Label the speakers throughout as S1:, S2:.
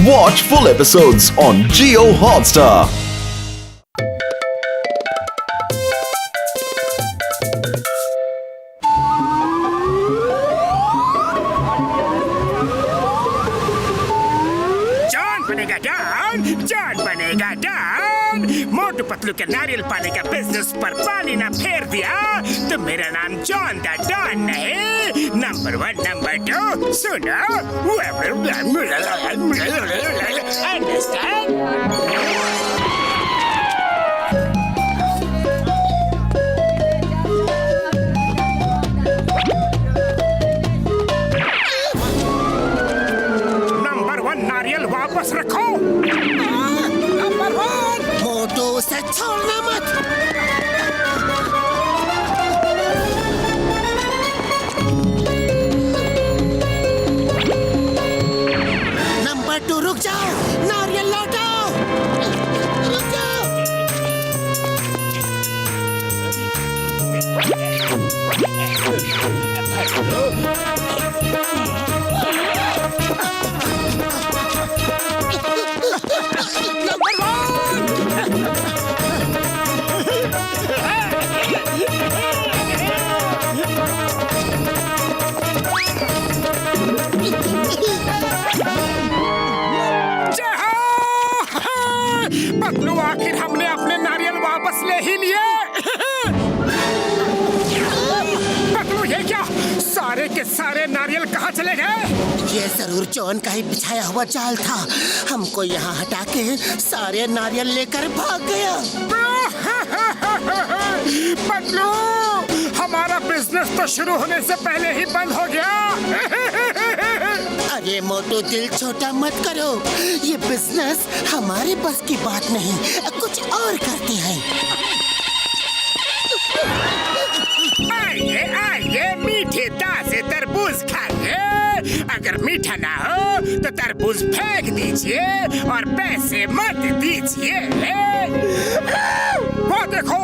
S1: Watch full episodes on Jio Hotstar.
S2: जान बनेगा don. Motu Patlu के नारियल पानी का बिजनेस पर पानी ना फेर दिया तो मेरा नाम जॉन द डॉन नहीं। नंबर 1 नंबर 2 सुनो। अंडरस्टैंड? नारियल वापस रखो।
S3: नंबर 1 मोटू उसे छोड़ना मत। नंबर 2 रुक जाओ, नारियल लौटाओ। रुक जाओ।
S2: पतलू आखिर हमने अपने नारियल वापस ले ही लिए। पतलू ये क्या, सारे के सारे नारियल कहाँ चले गए?
S3: ये जरूर जॉन का ही बिछाया हुआ जाल था। हमको यहाँ हटा के सारे नारियल लेकर भाग गया।
S2: पतलू हमारा बिजनेस तो शुरू होने से पहले ही बंद हो गया।
S3: अरे मोटू दिल छोटा मत करो, ये बिजनेस हमारे बस की बात नहीं, कुछ और करते हैं।
S2: आइए आइए मीठे ताजे तरबूज खाइए। अगर मीठा ना हो तो तरबूज फेंक दीजिए और पैसे मत दीजिए। वो देखो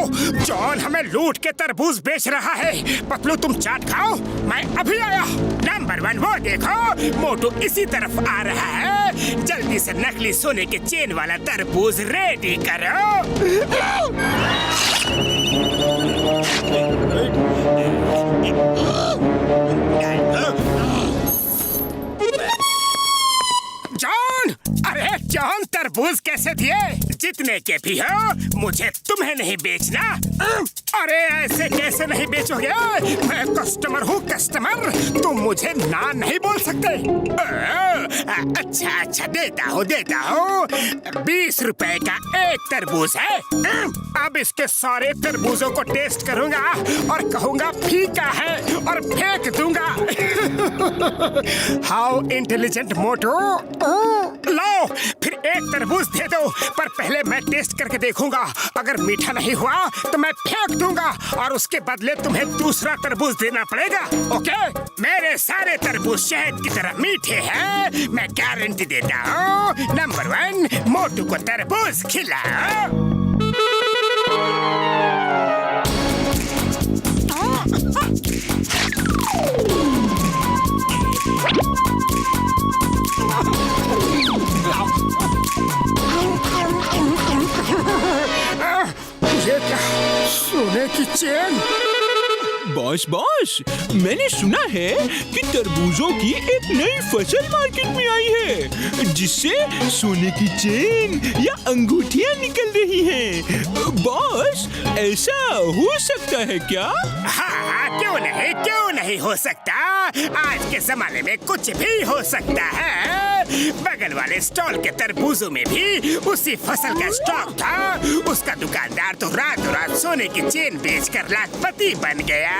S2: जॉन हमें लूट के तरबूज बेच रहा है। पतलू तुम चाट खाओ, मैं अभी आया। नंबर 1 वो देखो मोटू इसी तरफ आ रहा है। जल्दी से नकली सोने के चेन वाला तरबूज रेडी करो। जॉन, अरे जॉन तरबूज कैसे दिए? जितने के भी हो मुझे तुम्हें नहीं बेचना। अरे ऐसे कैसे नहीं बेचोगे? मैं कस्टमर हूँ कस्टमर, तुम मुझे ना नहीं बोल सकते। अच्छा अच्छा देता हूँ 20 रुपए का एक तरबूज है। अब इसके सारे तरबूजों को टेस्ट करूंगा और कहूंगा फीका है और फेंक दूंगा। हाउ इंटेलिजेंट मोटू। लो फिर एक तरबूज दे दो, पर पहले मैं टेस्ट करके देखूंगा। अगर मीठा नहीं हुआ तो मैं फेंक दूंगा और उसके बदले तुम्हें दूसरा तरबूज देना पड़ेगा। ओके? मेरे सारे तरबूज शहद की तरह मीठे हैं, मैं गारंटी देता हूँ। नंबर 1 मोटू को तरबूज खिलाओ। ये क्या, सोने की चेन?
S4: बॉस मैंने सुना है कि तरबूजों की एक नई फसल मार्केट में आई है, जिससे सोने की चेन या अंगूठियां निकल रही हैं। बॉस ऐसा हो सकता है क्या?
S2: हाँ क्यों नहीं हो सकता। आज के जमाने में कुछ भी हो सकता है। बगल वाले स्टॉल के तरबूजों में भी उसी फसल का स्टॉक था। उसका दुकानदार तो रातों रात सोने की चेन बेचकर लाखपति बन गया।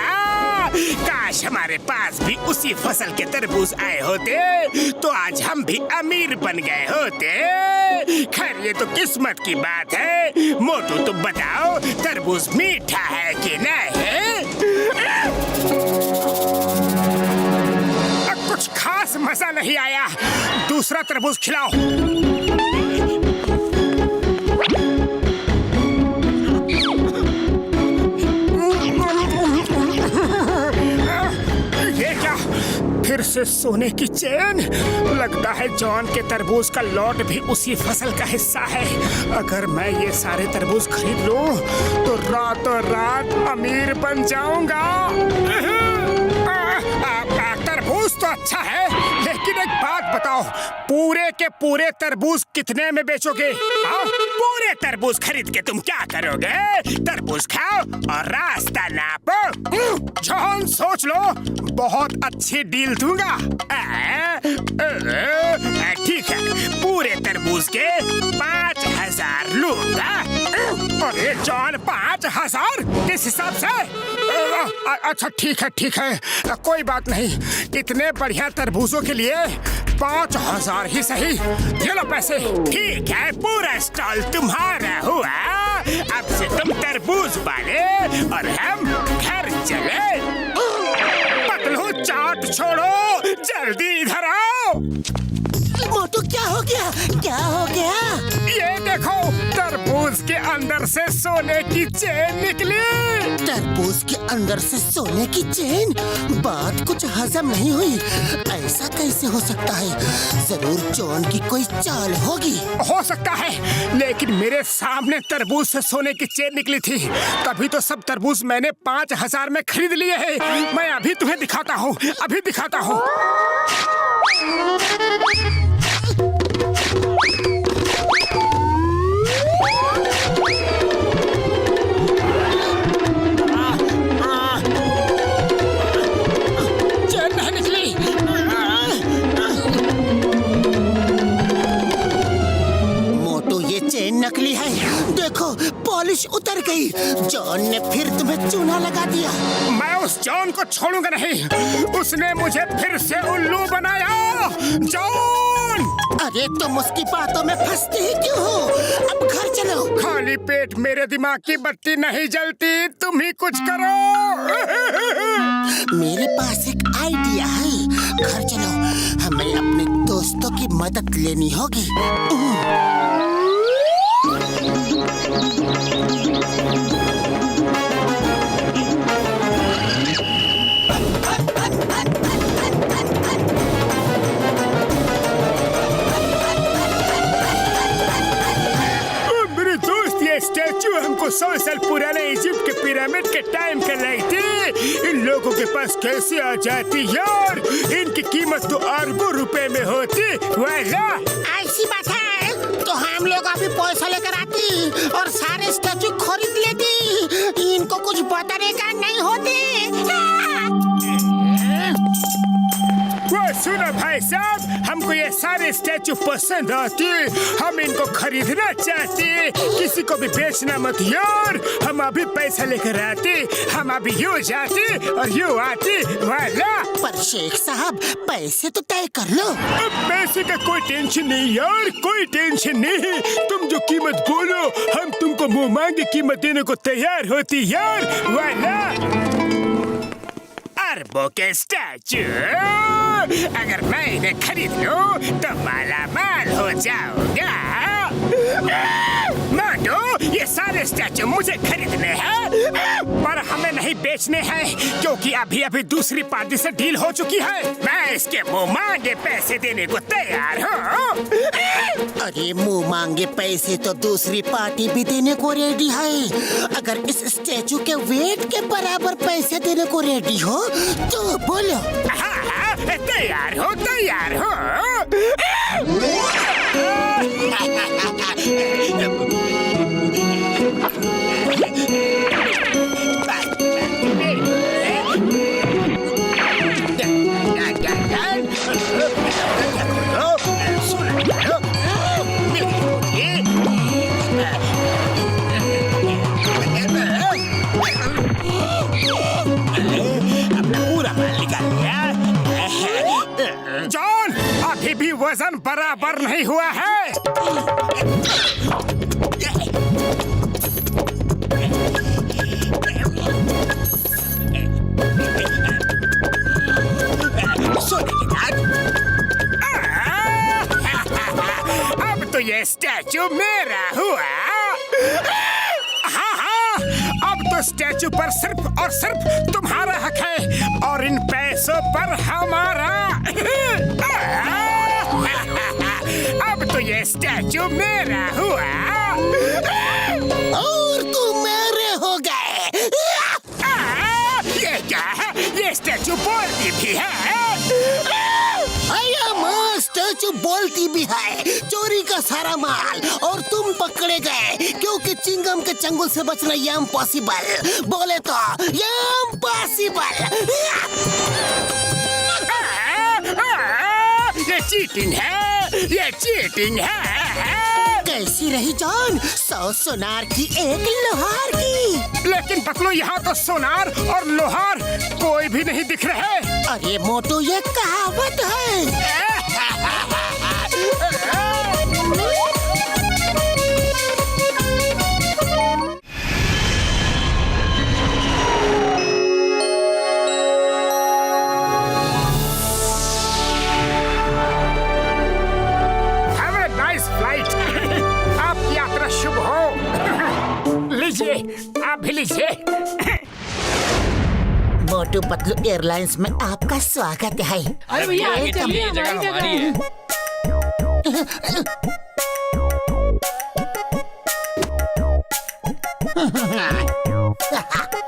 S2: काश हमारे पास भी उसी फसल के तरबूज आए होते तो आज हम भी अमीर बन गए होते। खैर ये तो किस्मत की बात है। मोटू तुम बताओ तरबूज मीठा है कि नहीं? कुछ खास मजा नहीं आया, दूसरा तरबूज खिलाओ। फिर से सोने की चेन। लगता है जॉन के तरबूज का लॉट भी उसी फसल का हिस्सा है। अगर मैं ये सारे तरबूज खरीद लूं तो रातों रात अमीर बन जाऊंगा। तरबूज तो अच्छा है, लेकिन एक बात बताओ, पूरे के पूरे तरबूज कितने में बेचोगे? पूरे तरबूज खरीद के तुम क्या करोगे? तरबूज खाओ और रास्ता नापो। जॉन सोच लो, बहुत अच्छी डील दूंगा। ठीक है, पूरे तरबूज के 5,000 लूंगा। अरे जॉन, 5,000 किस हिसाब से? अच्छा ठीक है, कोई बात नहीं। इतने बढ़िया तरबूजों के लिए 5,000 ही सही। ये लो पैसे। ठीक है, पूरा स्टॉल तुम्हारा हुआ। अब से तुम तरबूज वाले और हम घर चले। पतलू चाट छोड़ो, जल्दी इधर आओ।
S3: मोटू, क्या हो गया? क्या हो गया?
S2: ये देखो, तरबूज के अंदर से सोने की चेन निकली।
S3: तरबूज के अंदर से सोने की चेन? बात कुछ हजम नहीं हुई। ऐसा कैसे हो सकता है? जरूर जॉन की कोई चाल होगी।
S2: हो सकता है, लेकिन मेरे सामने तरबूज से सोने की चेन निकली थी, तभी तो सब तरबूज मैंने 5,000 में खरीद लिए हैं। मैं अभी तुम्हें दिखाता हूँ, अभी दिखाता हूँ।
S3: नकली है। देखो, पॉलिश उतर गई। जॉन ने फिर तुम्हें चूना लगा दिया।
S2: मैं उस जॉन को छोड़ूंगा नहीं। उसने मुझे फिर से उल्लू बनाया। जॉन!
S3: अरे तुम उसकी बातों में फंसते ही क्यों हो? अब घर चलो।
S2: खाली पेट मेरे दिमाग की बत्ती नहीं जलती। तुम ही कुछ करो।
S3: मेरे पास एक आइडिया है। घर चलो, हमें अपने दोस्तों की मदद लेनी होगी।
S2: स्टैचू हमको 100 साल पुराने इजिप्ट के पिरामिड के टाइम का लाई थी। इन लोगों के पास कैसे आ जाती यार? इनकी कीमत तो अरबों रुपए में होती। वाला
S3: ऐसी बात है तो हम लोग अभी पैसा लेकर आती और सारे स्टैचू खरीद लेती। इनको कुछ बताने का नहीं होती।
S2: सुनो भाई साहब, हमको ये सारे स्टैचू पसंद आते। हम इनको खरीदना चाहते। किसी को भी बेचना मत यार। हम अभी पैसा लेकर आते। हम अभी यूँ जाते और यूँ आते। वाला
S3: पर शेख साहब, पैसे तो तय कर लो।
S2: अब पैसे का कोई टेंशन नहीं यार, कोई टेंशन नहीं। तुम जो कीमत बोलो, हम तुमको मुंह मांगे कीमत देने को तैयार होती यार। वाला अरबों के स्टैचू, अगर मैं इन्हें खरीद लूं तो माला माल हो जाऊंगा। मोटू, ये सारे स्टैचू मुझे खरीदने हैं, पर हमें नहीं बेचने हैं, क्योंकि अभी अभी दूसरी पार्टी से डील हो चुकी है। मैं इसके मुंह मांगे पैसे देने को तैयार हूँ।
S3: अरे मुंह मांगे पैसे तो दूसरी पार्टी भी देने को रेडी है। अगर इस स्टैचू के वेट के बराबर पैसे देने को रेडी हो तो बोलो।
S2: हाँ, तैयार हो, तैयार हो। जॉन, अभी भी वजन बराबर नहीं हुआ है। अब तो ये स्टैचू मेरा हुआ। हाँ, अब तो तो स्टैचू पर सिर्फ और सिर्फ तुम्हारा हक है और इन पैसों पर हमारा। अब तो ये स्टैचू मेरा हुआ
S3: और तुम मेरे हो गए।
S2: ये क्या है? ये स्टैचू बोलती भी है।
S3: स्टैचू बोलती भी है। चोरी का सारा माल और तुम पकड़े गए क्योंकि चिंगम के चंगुल से बचना इम्पॉसिबल। बोले तो इम्पॉसिबल।
S2: ये चीटिंग है, ये चीटिंग है।
S3: कैसी रही जान? 100 सोनार की एक लोहार की।
S2: लेकिन पतलू यहाँ तो सोनार और लोहार कोई भी नहीं दिख रहे।
S3: अरे मोटू ये कहावत है।
S2: शुभ हो। लीजिए, आप भी लीजिए।
S3: मोटू पतलू एयरलाइंस में आपका स्वागत है।
S5: अरे भैया आगे चलिए, जगह हमारी है।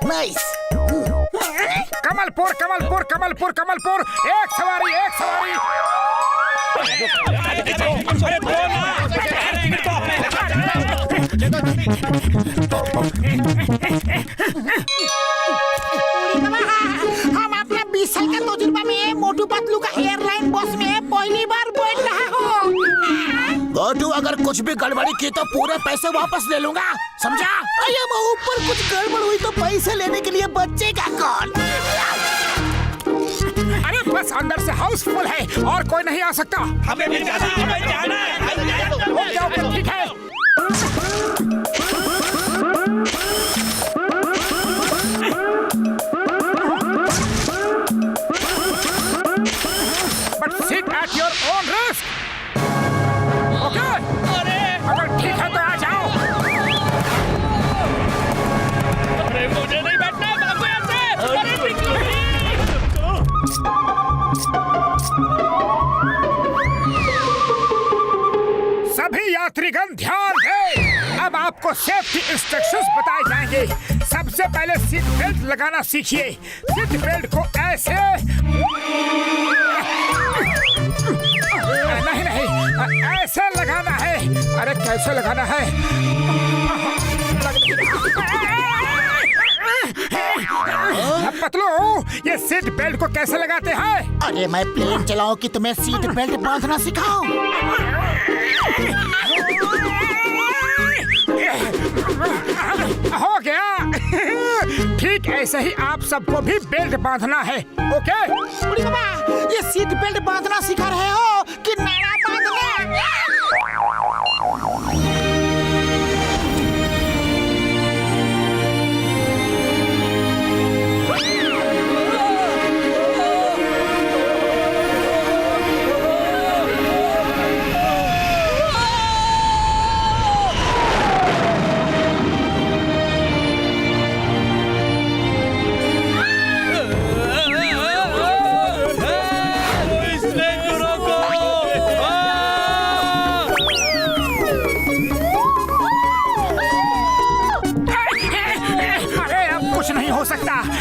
S3: नाइस।
S2: कमलपुर कमलपुर कमलपुर कमलपुर, एक सवारी एक सवारी।
S3: हम अपना 20 साल का तजुर्बा में मोटू पतलू का एयरलाइन बस में पहली बार बैठ रहा हूँ। मोटू अगर कुछ भी गड़बड़ी की तो पूरे पैसे वापस ले लूंगा, समझा? अरे ऊपर कुछ गड़बड़ हुई तो पैसे लेने के लिए बचेगा कौन?
S2: अरे बस अंदर से हाउसफुल है और कोई नहीं आ सकता।
S5: हमें भी जाना है।
S2: ओके ठीक है। But sit at your own risk. Okay? अगर ठीक है तो आ जाओ।
S5: अरे मुझे नहीं बैठना, भागो यहाँ से।
S2: सभी यात्रीगण ध्यान दें। अब आपको सेफ्टी इंस्ट्रक्शंस बताए जाएंगे। सबसे पहले सीट बेल्ट लगाना सीखिए। सीट बेल्ट को ऐसे नहीं ऐसे लगाना है। अरे कैसे लगाना है? पतलू, ये सीट बेल्ट को कैसे लगाते हैं?
S3: अरे मैं प्लेन चलाऊं कि तुम्हें सीट बेल्ट बांधना सिखाऊं?
S2: हो गया। ठीक ऐसे ही आप सबको भी बेल्ट बांधना है। ओके?
S3: ये सीट बेल्ट बांधना सिखा रहे हो कि नाड़ा बांधना?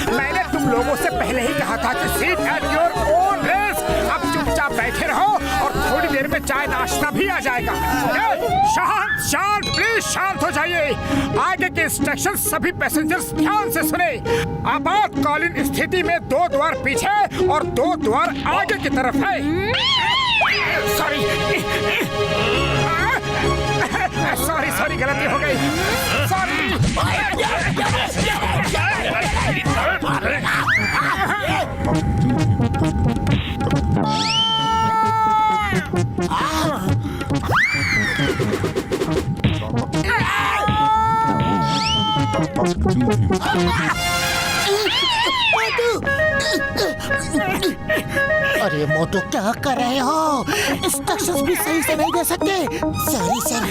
S2: मैंने तुम लोगों से पहले ही कहा था कि seat at your own risk. अब चुपचाप बैठे रहो और थोड़ी देर में चाय नाश्ता भी आ जाएगा। शांत शांत, प्लीज शांत हो जाइए। आगे के इंस्ट्रक्शन सभी पैसेंजर्स ध्यान से सुने। आपातकालीन स्थिति में 2 द्वार पीछे और 2 द्वार आगे की तरफ है। सॉरी सॉरी सॉरी, गलती हो गई। सॉरी।
S3: अरे मोटू क्या कर रहे हो? इंस्ट्रक्शंस भी सही से नहीं दे सकते। Sorry sir.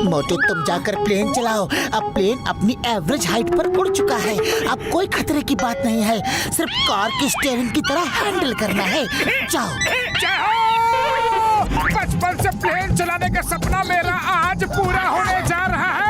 S3: मोटू तुम जाकर प्लेन चलाओ। अब प्लेन अपनी एवरेज हाइट पर उड़ चुका है। अब कोई खतरे की बात नहीं है, सिर्फ कार की स्टीयरिंग की तरह हैंडल करना है। जाओ।
S2: बचपन से प्लेन चलाने का सपना मेरा आज पूरा होने जा रहा है।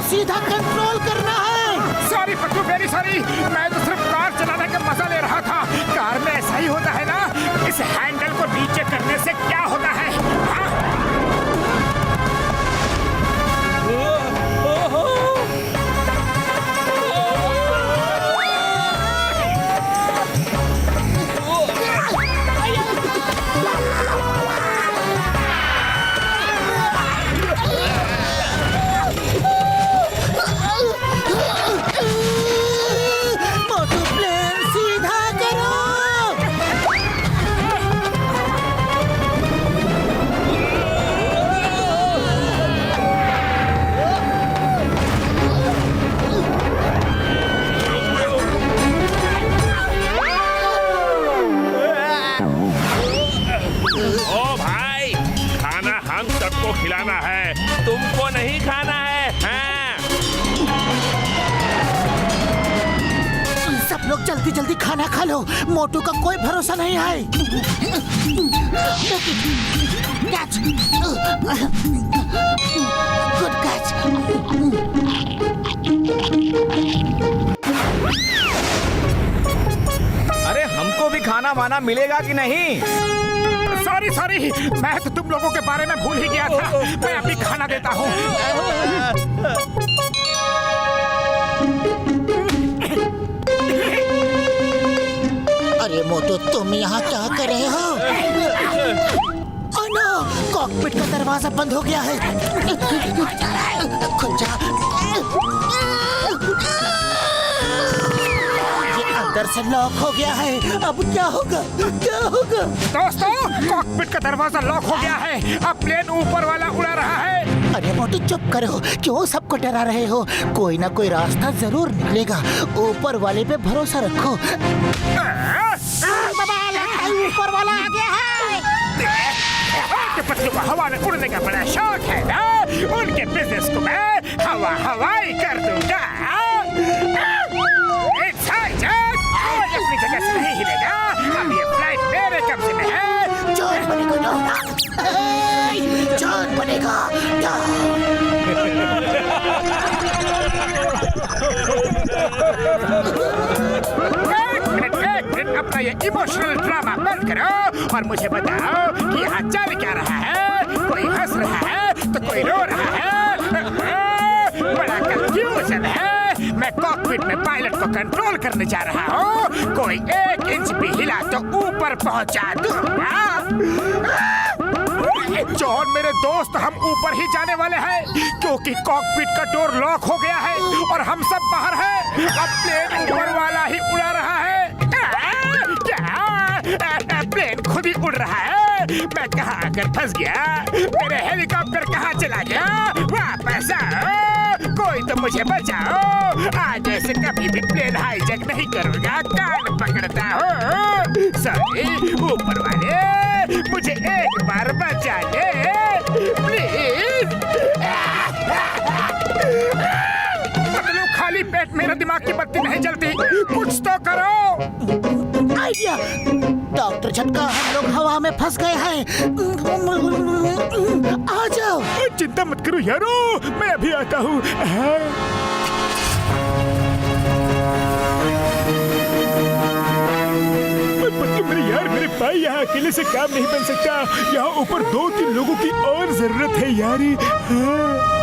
S3: सीधा कंट्रोल करना है।
S2: Sorry Pattu, very sorry. मैं तो सिर्फ कार चलाने का मजा ले रहा था। कार में ऐसा ही होता है ना, इस हैंडल को नीचे करने से क्या होता है?
S5: खिलाना है, तुमको नहीं खाना है। हाँ?
S3: सब लोग जल्दी जल्दी खाना खा लो, मोटू का कोई भरोसा नहीं है। Catch, good catch.
S6: अरे हमको भी खाना वाना मिलेगा कि नहीं?
S2: सॉरी सॉरी, मैं तो तुम लोगों के बारे में भूल ही गया था। मैं अभी खाना देता हूँ।
S3: अरे मोटू तुम यहाँ क्या कर रहे हो? ओह नो, कॉकपिट का दरवाजा बंद हो गया है। खुल जा। अंदर से लॉक हो गया है। अब क्या होगा? क्या होगा?
S2: दोस्तों, कॉकपिट का दरवाजा लॉक हो गया है। अब प्लेन ऊपर वाला उड़ा रहा है।
S3: अरे मोटू चुप करो, क्यों सबको डरा रहे हो? कोई ना कोई रास्ता जरूर निकलेगा। ऊपर वाले पे भरोसा रखो। ऊपर वाला आ गया है।
S2: पतलू को हवा में उड़ने का बड़ा शौक है ना? उनके बिजनेस को मैं हवाई कर दूंगा। अपनी जगह से नहीं हिलेगा। अब ये फ्लाइट मेरे कब्जे में है।
S3: चोर बनेगा, चोर बनेगा।
S2: एक मिनट, अपना ये इमोशनल ड्रामा बंद करो और मुझे बताओ कि यहाँ चल क्या रहा है? कोई हंस रहा है तो कोई रो रहा है। बड़ा कंफ्यूजन है। मैं कॉकपिट में पायलट को कंट्रोल करने जा रहा हूँ। कोई 1 इंच भी हिला तो ऊपर पहुँचा दूंगा। जॉन मेरे दोस्त, हम ऊपर ही जाने वाले हैं क्योंकि कॉकपिट का डोर लॉक हो गया है और हम सब बाहर हैं। अब प्लेन ऊपर वाला ही उड़ा रहा है। क्या? प्लेन खुद ही उड़ रहा है। मैं कहाँ आकर फंस गया? मेरे हेलीकॉप्टर कहाँ चला गया? वापस आओ, कोई तो मुझे बचाओ। आज ऐसे कभी भी प्लेन हाईजैक नहीं करूँगा। कान पकड़ता हूँ। सॉरी ऊपर वाले, मुझे एक बार बचा ले प्लीज। मतलब खाली पेट मेरा दिमाग की बत्ती नहीं जलती। कुछ तो करो।
S3: आइडिया। डॉक्टर झटका, हम लोग हवा में फंस गए हैं। आ जाओ।
S2: चिंता मत करो यारो, मैं अभी आता हूँ। मेरे यार, मेरे भाई, यहाँ अकेले से काम नहीं बन सकता। यहाँ ऊपर 2-3 लोगों की और जरूरत है यार।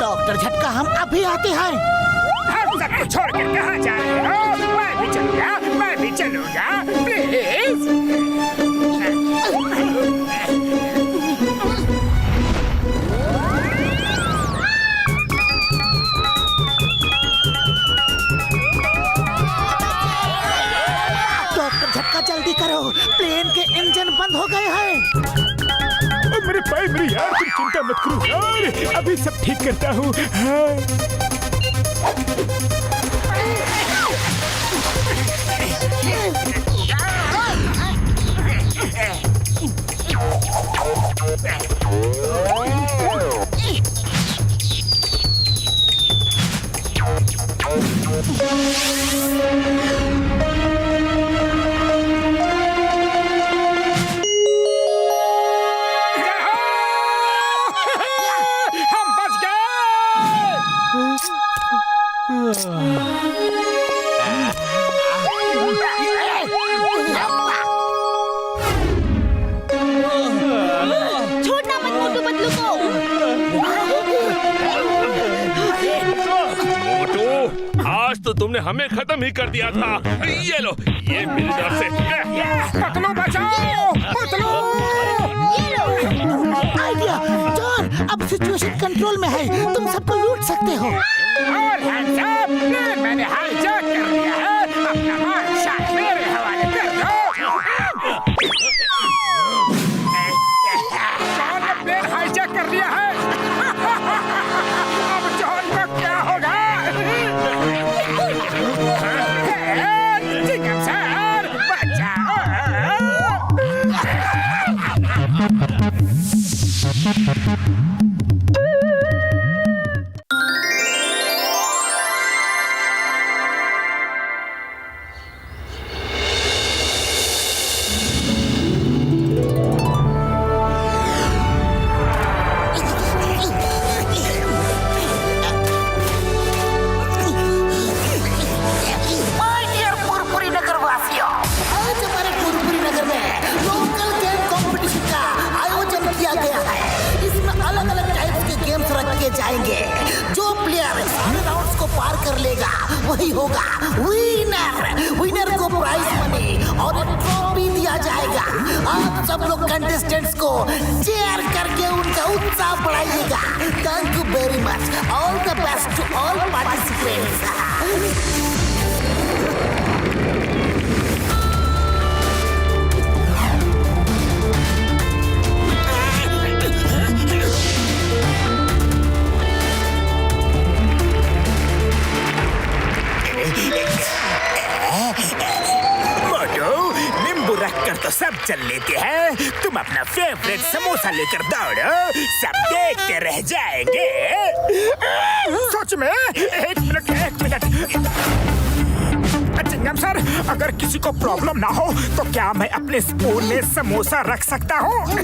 S3: डॉक्टर झटका, हम अभी आते हैं।
S2: हम सबको छोड़ कर कहाँ जा रहे हो? मैं भी चलूँगा, मैं भी चलूँगा, प्लीज।
S3: डॉक्टर झटका, जल्दी करो, प्लेन के इंजन बंद हो गए हैं।
S2: मेरे भाई, मेरे यार, तुम चिंता मत करो यार, अभी सब ठीक करता हूँ। हम बच गए।
S7: छोड़ना मत मोटू पतलू को।
S5: मोटू, आज तो तुमने हमें खत्म ही कर दिया था। ये लो, ये मेरी तरफ से।
S2: पतलू बचाओ, पतलू।
S3: आइडिया, जॉन, अब सिचुएशन कंट्रोल में है, तुम सबको लूट सकते हो।
S2: और हैंड्स अप, मैंने हाईजैक कर दिया है, अपना बादशाह मेरे हवाले कर दो। कौन ने प्लेन हाईजैक कर दिया है? अब जॉन का क्या होगा? चिकन सर, बचाओ।
S3: पुरपुरी नगर वासियों, आज हमारे पुरपुरी नगर में लोकल गेम कंपटीशन का आयोजन किया गया है। इसमें अलग अलग टाइप्स के गेम्स रखे जाएंगे। जो प्लेयर सारे राउंड्स को पार कर लेगा वही होगा विनर। विनर को प्राइज मनी और एक ट्रॉफी दिया जाएगा। आप सब लोग कंटेस्टेंट्स को चेयर करके उनका उत्साह बढ़ाइएगा। Thank you very much. All the best to all participants.
S2: Motu, नींबू रखकर तो सब चल लेते हैं, तुम अपना फेवरेट समोसा लेकर दौड़ो, सब देखते रह जाएंगे। सच में? एक मिनट। चिंगम सर, अगर किसी को प्रॉब्लम ना हो तो क्या मैं अपने स्पून में समोसा रख सकता हूँ?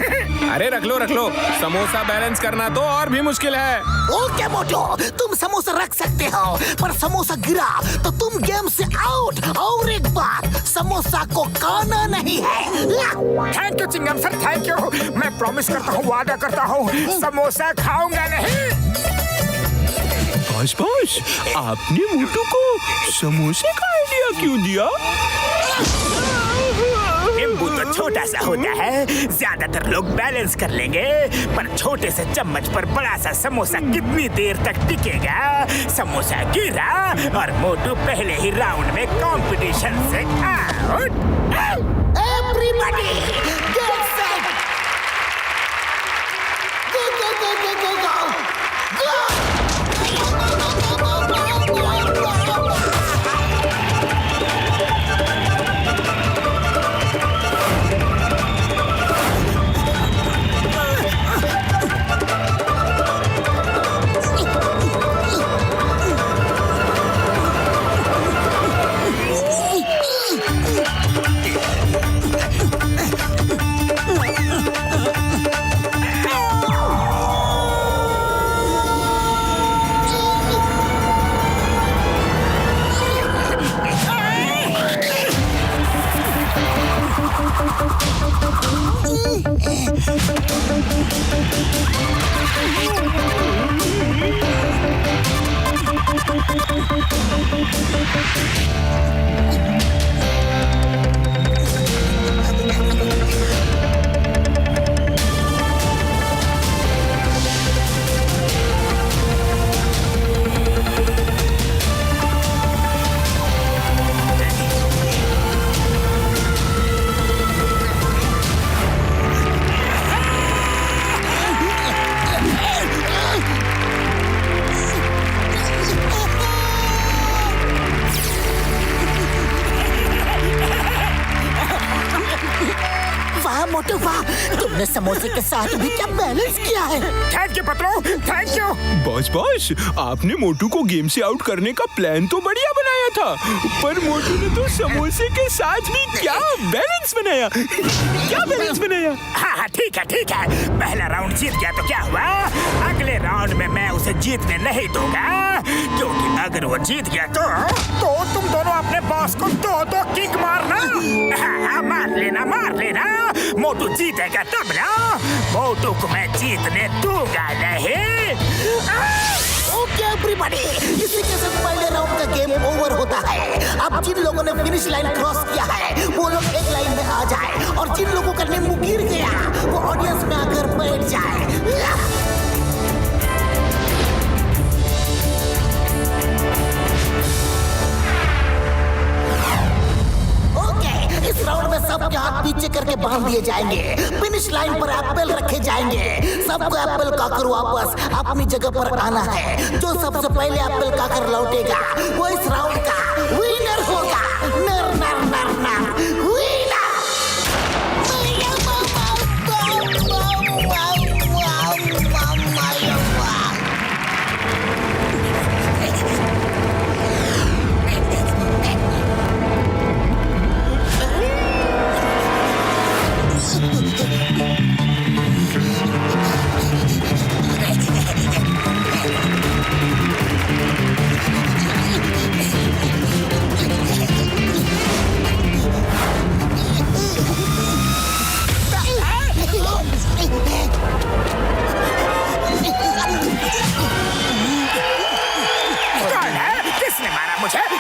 S6: अरे रख लो, समोसा बैलेंस करना तो और भी मुश्किल है।
S3: ओके मोटो, तुम समोसा रख सकते हो, पर समोसा गिरा तो तुम गेम से आउट। और एक बात, समोसा को खाना नहीं है।
S2: Thank you chewing gum sir, thank you. मैं प्रॉमिस करता हूँ, वादा करता हूँ, समोसा खाऊंगा नहीं।
S4: बॉस, आपने मोटू को समोसे का आइडिया क्यों दिया?
S2: नींबू तो छोटा सा होता है, ज्यादातर लोग बैलेंस कर लेंगे, पर छोटे से चम्मच पर बड़ा सा समोसा कितनी देर तक टिकेगा? समोसा गिरा और मोटू पहले ही राउंड में कंपटीशन से out.
S3: Everybody get set, go. वाह मोटू वाह, तुमने समोसे के साथ भी क्या बैलेंस किया है।
S2: Thank you Patlu, thank you.
S4: Boss आपने मोटू को गेम से आउट करने का प्लान तो बढ़िया बनाया था, पर मोटू ने तो समोसे के साथ भी क्या बैलेंस बनाया।
S2: हाँ ठीक है। पहला राउंड जीत गया तो क्या हुआ, अगले राउंड में मैं उसे जीतने नहीं दूंगा, क्योंकि अगर वो जीत गया तो तुम दोनों अपने बॉस को दो किक मारना। हाँ, मार लेना। मोटू जीतेगा तब ना, मोटू को मैं जीतने दूंगा नहीं।
S3: ओके एवरीबॉडी, इसी के साथ पहले राउंड का गेम ओवर होता है। अब जिन लोगों ने फिनिश लाइन क्रॉस किया है वो लोग एक लाइन में आ जाए, और जिन लोगों का नींबू गिर गया वो ऑडियंस में आकर बैठ जाए। इस राउंड में सबके हाथ पीछे करके बांध दिए जाएंगे, फिनिश लाइन पर एप्पल रखे जाएंगे। सबको एप्पल खाकर वापस अपनी जगह पर आना है। जो सबसे पहले एप्पल खाकर लौटेगा वो इस राउंड का विनर होगा। नर नर नर नर विनर।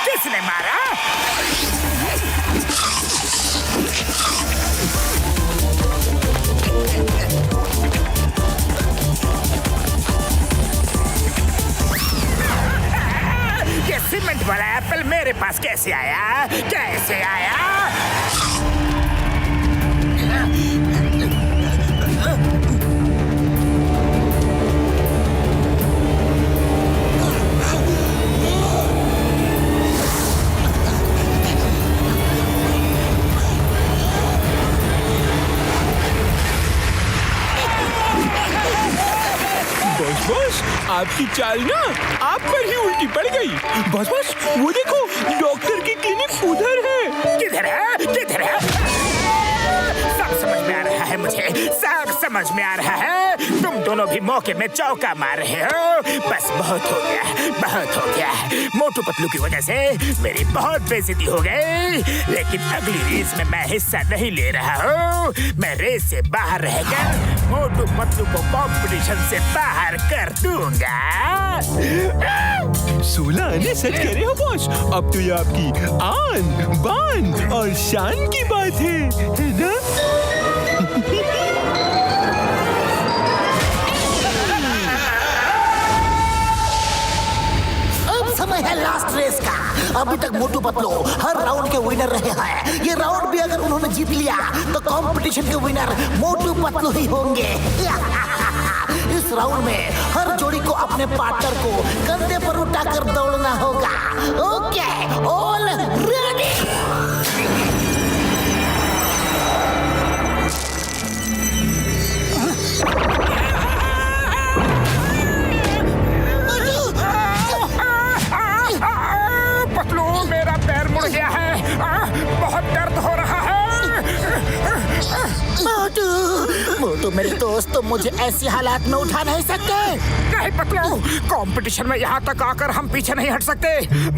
S2: किसने मारा? ये सीमेंट वाला एप्पल मेरे पास कैसे आया?
S4: बॉस आपकी चाल ना आप पर ही उल्टी पड़ गई। बॉस वो देखो, डॉक्टर की क्लिनिक उधर है।
S2: किधर है? सब समझ में आ रहा है मुझे, सब समझ में आ रहा है। तुम दोनों भी मौके में चौका मार रहे हो। बस बहुत हो गया। मोटू पतलू की वजह से मेरी बहुत बेइज्जती हो गई, लेकिन अगली रेस में मैं हिस्सा नहीं ले रहा हूँ। मैं रेस से बाहर रहकर मोटू पतलू को कंपटीशन से बाहर कर दूंगा।
S4: 16 आने सच कह रहे हो बॉस। अब तो ये आपकी आन बान और शान की बात है ना?
S3: समय है लास्ट रेस का। अभी तक मोटू पतलू हर राउंड के विनर रहे हैं। ये राउंड भी अगर उन्होंने जीत लिया तो कंपटीशन के विनर मोटू पतलू ही होंगे। इस राउंड में हर जोड़ी को अपने पार्टनर को कंधे पर उठाकर दौड़ना होगा। Okay, all ready.
S2: पतलू, मेरा पैर मुड़ गया है। बहुत दर्द हो रहा है।
S3: मोटू मेरे दोस्त, तुम मुझे ऐसी हालात में उठा नहीं सकते।
S2: नहीं पतलू, कंपटीशन में यहाँ तक आकर हम पीछे नहीं हट सकते।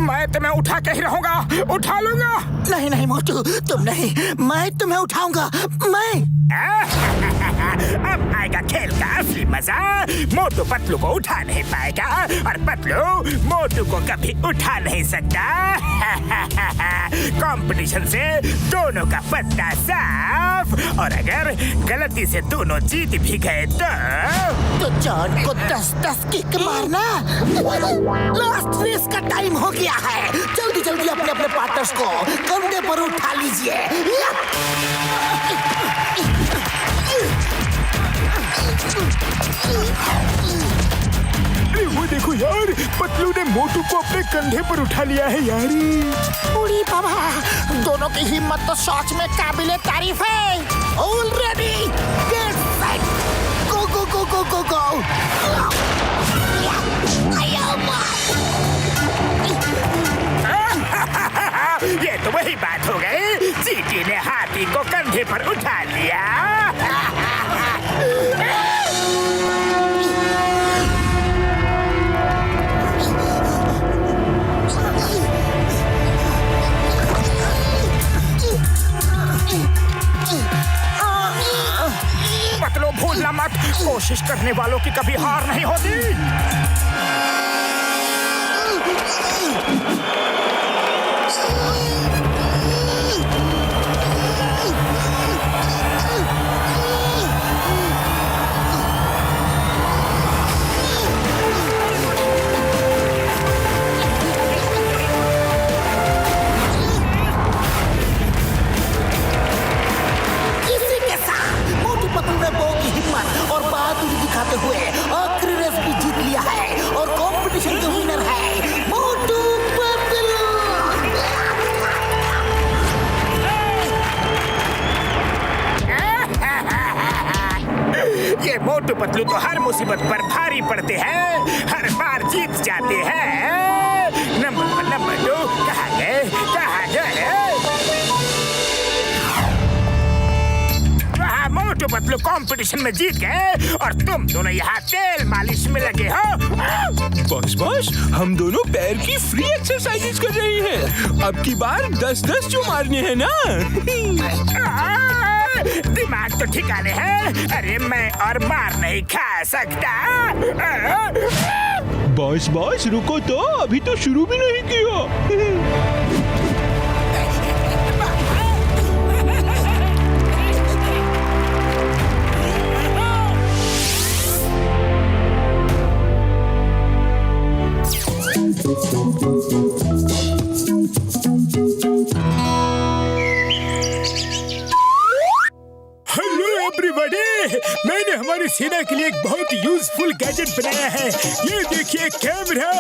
S2: मैं तुम्हें उठा के ही रहूंगा, उठा लूंगा।
S3: नहीं नहीं मोटू, तुम नहीं, मैं तुम्हें उठाऊंगा। मैं
S2: अब आएगा खेल का असली मजा। मोटू पतलू को उठा नहीं पाएगा और पतलू मोटू को कभी उठा नहीं सकता। कंपटीशन से दोनों का पत्ता साफ, और अगर गलती से दोनों जीत भी गए तो
S3: जॉन को 10-10 किक मारना। लास्ट रेस का टाइम हो गया है। जल्दी जल्दी अपने अपने पार्टनर्स को कंधे पर उठा लीजिए।
S2: वो देखो यार, पतलू ने मोटू को अपने कंधे पर उठा लिया है यार।
S3: उड़ी बाबा, दोनों की हिम्मत तो सच में काबिले तारीफ है। ऑल रेडी, गेट सेट, गो गो गो गो गो गो।
S2: ये तो वही बात हो गई, चींटी ने हाथी को कंधे पर उठा लिया। पतलू भूलना मत, कोशिश करने वालों की कभी हार नहीं होती।
S3: दिखाते हुए आखिरी रेस भी जीत लिया है और कंपटीशन का विनर है मोटू पतलू।
S2: ये मोटू पतलू तो हर मुसीबत पर भारी पड़ते हैं, हर बार जीत जाते हैं। नंबर 2 कहाँ गए, कहाँ गए? मोटू पतलू कंपटीशन में जीत गए और तुम दोनों यहाँ तेल मालिश में लगे हो।
S4: बॉस, हम दोनों पैर की फ्री एक्सरसाइजेज कर रहे हैं। अब की बार 10-10 जो मारने हैं ना।
S2: दिमाग तो ठिकाने है। अरे मैं और मार नहीं खा सकता।
S4: बॉस रुको तो, अभी तो शुरू भी नहीं किया।
S2: मैंने हमारी सेना के लिए एक बहुत यूजफुल गैजेट बनाया है। ये देखिए कैमरा।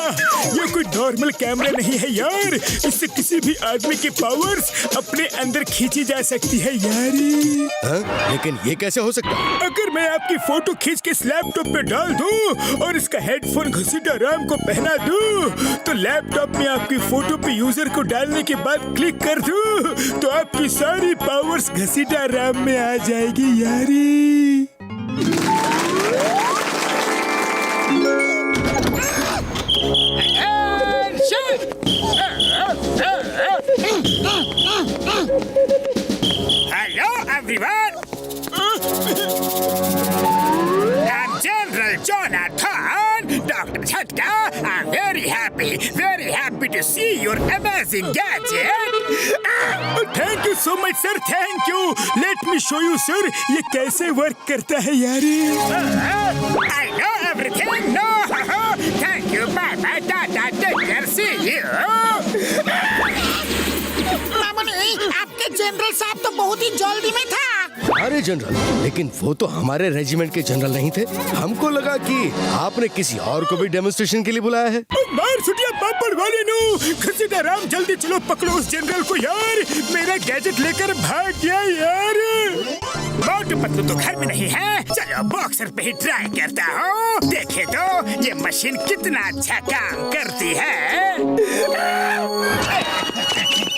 S2: ये कोई नॉर्मल कैमरा नहीं है यार, इससे किसी भी आदमी की पावर्स अपने अंदर खींची जा सकती है यार।
S8: लेकिन ये कैसे हो सकता है?
S2: अगर मैं आपकी फोटो खींच के इस लैपटॉप पे डाल दूं और इसका हेडफोन घसीटा राम को पहना दूं, तो लैपटॉप में आपकी फोटो पे यूजर को डालने के बाद क्लिक कर दूं, तो आपकी सारी पावर्स घसीटा राम में आ जाएगी यारी। Hello everyone. I'm General Jonathan, Dr. Chatka. I'm very happy to see your amazing gadget. Thank you so much, sir. Thank you. Let me show you, sir. ये कैसे वर्क करता है यारी? I know everything. No. Thank you. Bye. Tata. Take care. See you.
S3: आपके general साहब तो बहुत ही जल्दी में था।
S8: अरे जनरल, लेकिन वो तो हमारे रेजिमेंट के जनरल नहीं थे। हमको लगा कि आपने किसी और को भी डेमोन्स्ट्रेशन के लिए बुलाया है।
S2: मार सुटिया पापड़ वाले नो, घसीटा राम जल्दी चलो पकड़ो उस जनरल को यार, मेरा गैजेट लेकर भाग गया यार। मोटू पतलू तो घर में नहीं है, चलो बॉक्सर पे ही ट्राई करता हूँ, देखे तो ये मशीन कितना अच्छा काम करती है।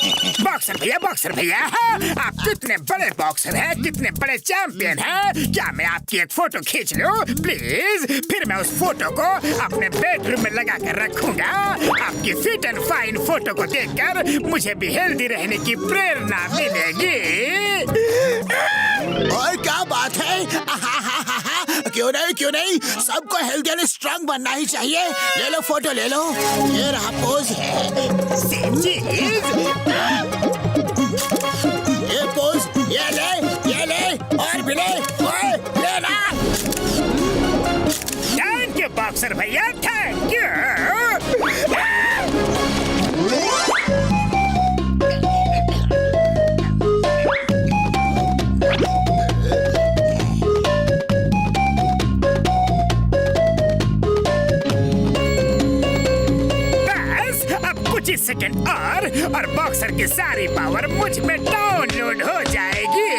S2: बॉक्सर भैया आप कितने बड़े बॉक्सर हैं, कितने बड़े चैंपियन हैं। क्या मैं आपकी एक फोटो खींच लूं प्लीज? फिर मैं उस फोटो को अपने बेडरूम में लगा कर रखूंगा। आपकी फिट एंड फाइन फोटो को देखकर मुझे भी हेल्दी रहने की प्रेरणा मिलेगी।
S3: और क्या बात है? क्यों नहीं सबको हेल्दी एंड स्ट्रांग बनना ही चाहिए। ले लो फोटो ले लो, ये रहा पोज है।
S2: सेम चीज।
S3: ये पोज, ये ले और भी ले, ओए ले ना।
S2: थैंक यू बॉक्सर भैया, थैंक यू। सेकंड और बॉक्सर की सारी पावर मुझ में डाउनलोड हो जाएगी।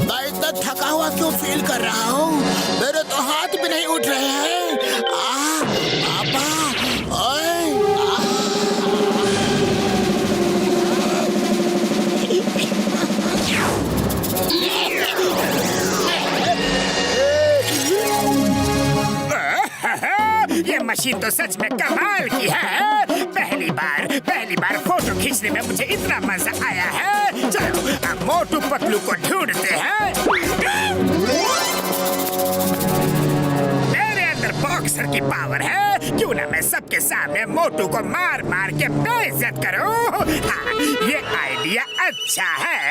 S3: मैं इतना थका हुआ क्यों फील कर रहा हूँ? मेरे तो हाथ भी नहीं उठ रहे हैं। पापा, ओए
S2: ये मशीन तो सच में कमाल की है। पहली बार फोटो खींचने में मुझे इतना मजा आया है। चलो अब मोटू पतलू को ढूंढते हैं। मेरे अंदर बॉक्सर की पावर है, क्यों ना मैं सबके सामने मोटू को मार मार के बेइज्जत करूं। हाँ, ये आइडिया अच्छा है।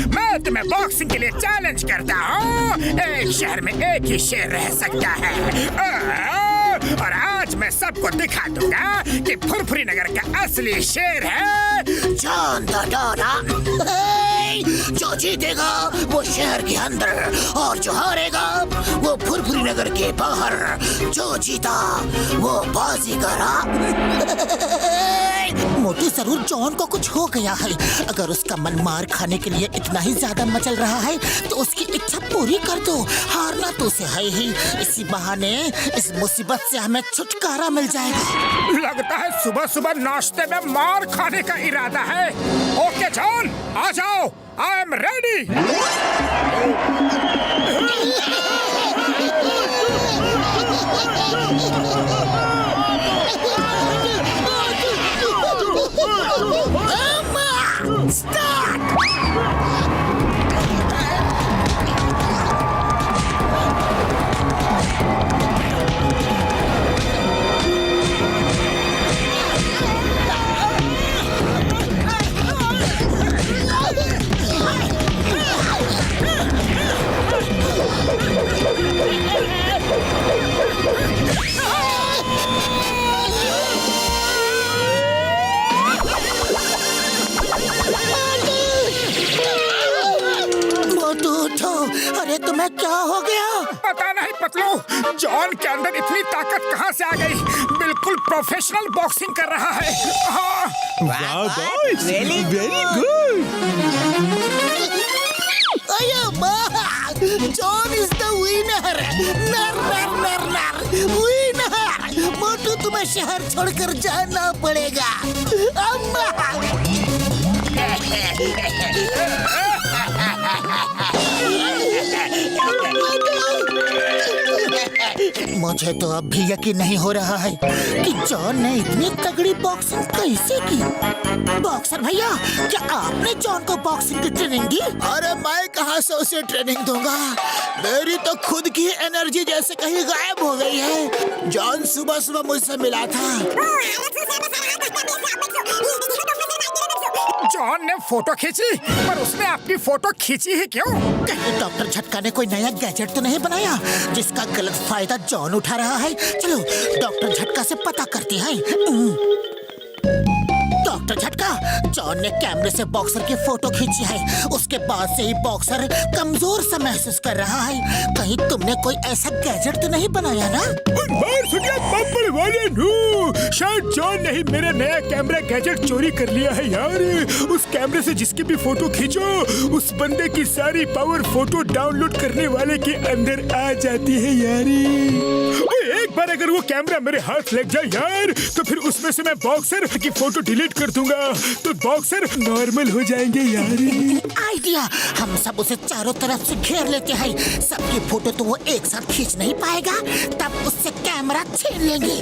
S2: मैं तुम्हें बॉक्सिंग के लिए चैलेंज करता हूँ। एक शहर में एक ही शेर रह सकता है और आज मैं सबको दिखा दूंगा कि फुरफुरी नगर का असली शेर है
S3: जॉन द डॉना। जो जीतेगा वो शहर के अंदर और जो हारेगा वो फुरफुरी नगर के बाहर। जो जीता वो बाजीगरा। मोटू जरूर जॉन को कुछ हो गया है। अगर उसका मन मार खाने के लिए इतना ही ज्यादा मचल रहा है तो उसकी इच्छा पूरी कर दो। हारना तो उसे है ही, इसी बहाने इस मुसीबत से हमें छुटकारा मिल जाएगा।
S2: लगता है सुबह सुबह नाश्ते में मार खाने का इरादा है। ओके जॉन, आ जाओ, आई एम रेडी।
S3: अरे तुम्हें क्या हो गया?
S2: पता नहीं पतलू, जॉन के अंदर इतनी ताकत कहाँ से आ गई। बिल्कुल प्रोफेशनल बॉक्सिंग कर रहा है। हाँ।
S4: वाह boss, very good.
S3: John is the winner. Winner. Motu तुम्हें शहर छोड़कर जाना पड़ेगा। मुझे तो अब भी यकीन नहीं हो रहा है कि जॉन ने इतनी तगड़ी बॉक्सिंग कैसे की। बॉक्सर भैया, क्या आपने जॉन को बॉक्सिंग की ट्रेनिंग दी? अरे मैं कहाँ से उसे ट्रेनिंग दूंगा। मेरी तो खुद की एनर्जी जैसे कहीं गायब हो गई है। जॉन सुबह सुबह मुझसे मिला था।
S2: जॉन ने फोटो खींची, पर उसने अपनी फोटो खींची ही क्यों?
S3: कहीं डॉक्टर झटका ने कोई नया गैजेट तो नहीं बनाया जिसका गलत फायदा जॉन उठा रहा है? चलो डॉक्टर झटका से पता करते हैं। डॉक्टर झटका, जॉन ने कैमरे से बॉक्सर की फोटो खींची है। उसके बाद से ही बॉक्सर कमजोर सा महसूस कर रहा है। कहीं तुमने कोई ऐसा गैजेट तो नहीं बनाया ना?
S2: शायद जॉन ने ही मेरा नया कैमरा गैजेट चोरी कर लिया है यार। उस कैमरे से जिसकी भी फोटो खींचो, उस बंदे की सारी पावर फोटो डाउनलोड करने वाले के अंदर आ जाती है यारी। एक बार अगर वो कैमरा मेरे हाथ लग जाए यार, तो फिर उसमें से मैं बॉक्सर की फोटो डिलीट कर दूंगा, तो बॉक्सर नॉर्मल हो जाएंगे यार।
S3: आइडिया, हम सब उसे चारों तरफ से घेर लेते हैं। सबकी फोटो तो वो एक साथ खींच नहीं पाएगा, तब उससे कैमरा छीन लेंगे।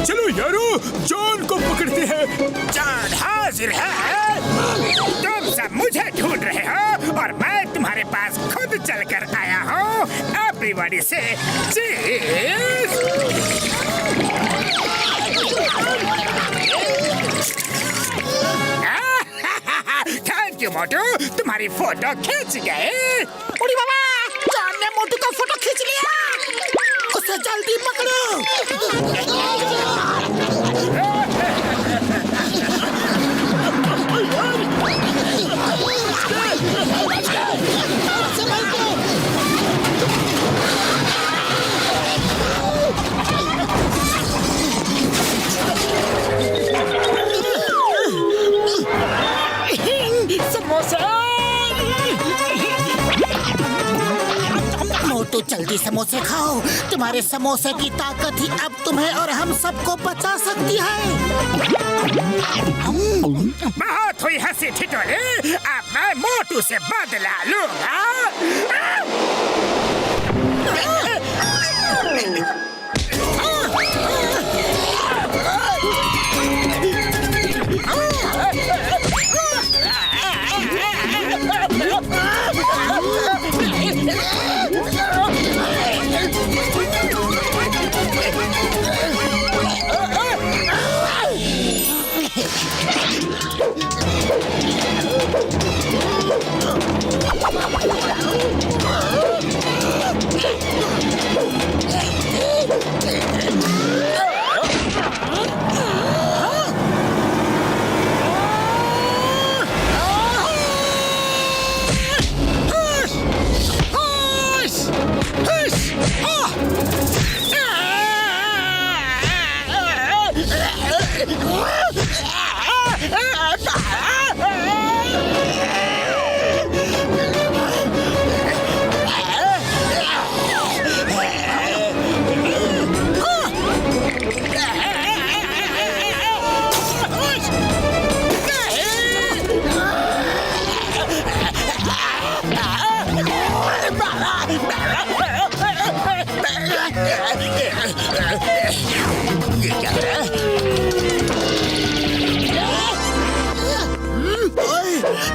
S2: चलो यारो, जॉन को पकड़ते हैं। जॉन हाजिर है। तुम सब मुझे ढूंढ रहे हो और मैं तुम्हारे पास खुद चलकर आया हूँ। एवरीबॉडी से चीज। थैंक यू मोटू, तुम्हारी फोटो खींच गए।
S3: उड़ी बाबा, जॉन ने मोटू का फोटो खींच लिया। उसे जल्दी पकड़ो। मोटू जल्दी समोसे खाओ। तुम्हारे समोसे की ताकत ही अब तुम्हें और हम सबको बचा सकती है।
S2: बहुत हुई हंसी ठिठोली, अब मैं मोटू से बदला लूंगा।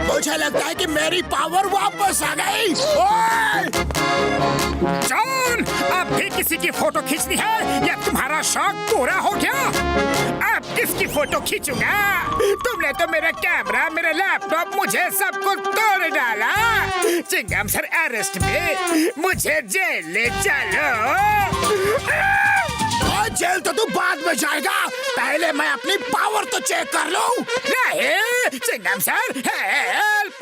S3: मुझे लगता है कि मेरी पावर वापस आ गई।
S2: जॉन, अब भी किसी की फोटो खींचनी है या तुम्हारा शौक पूरा हो गया? अब किसकी फोटो खींचूंगा? तुमने तो मेरा कैमरा, मेरा लैपटॉप, मुझे सब कुछ तोड़ डाला। चिंगम सर अरेस्ट में, मुझे जेल ले चलो।
S3: जेल तो तू बाद में जाएगा, पहले मैं अपनी पावर तो चेक कर लूं।
S2: नहीं, चिंगम सर, हेल्प!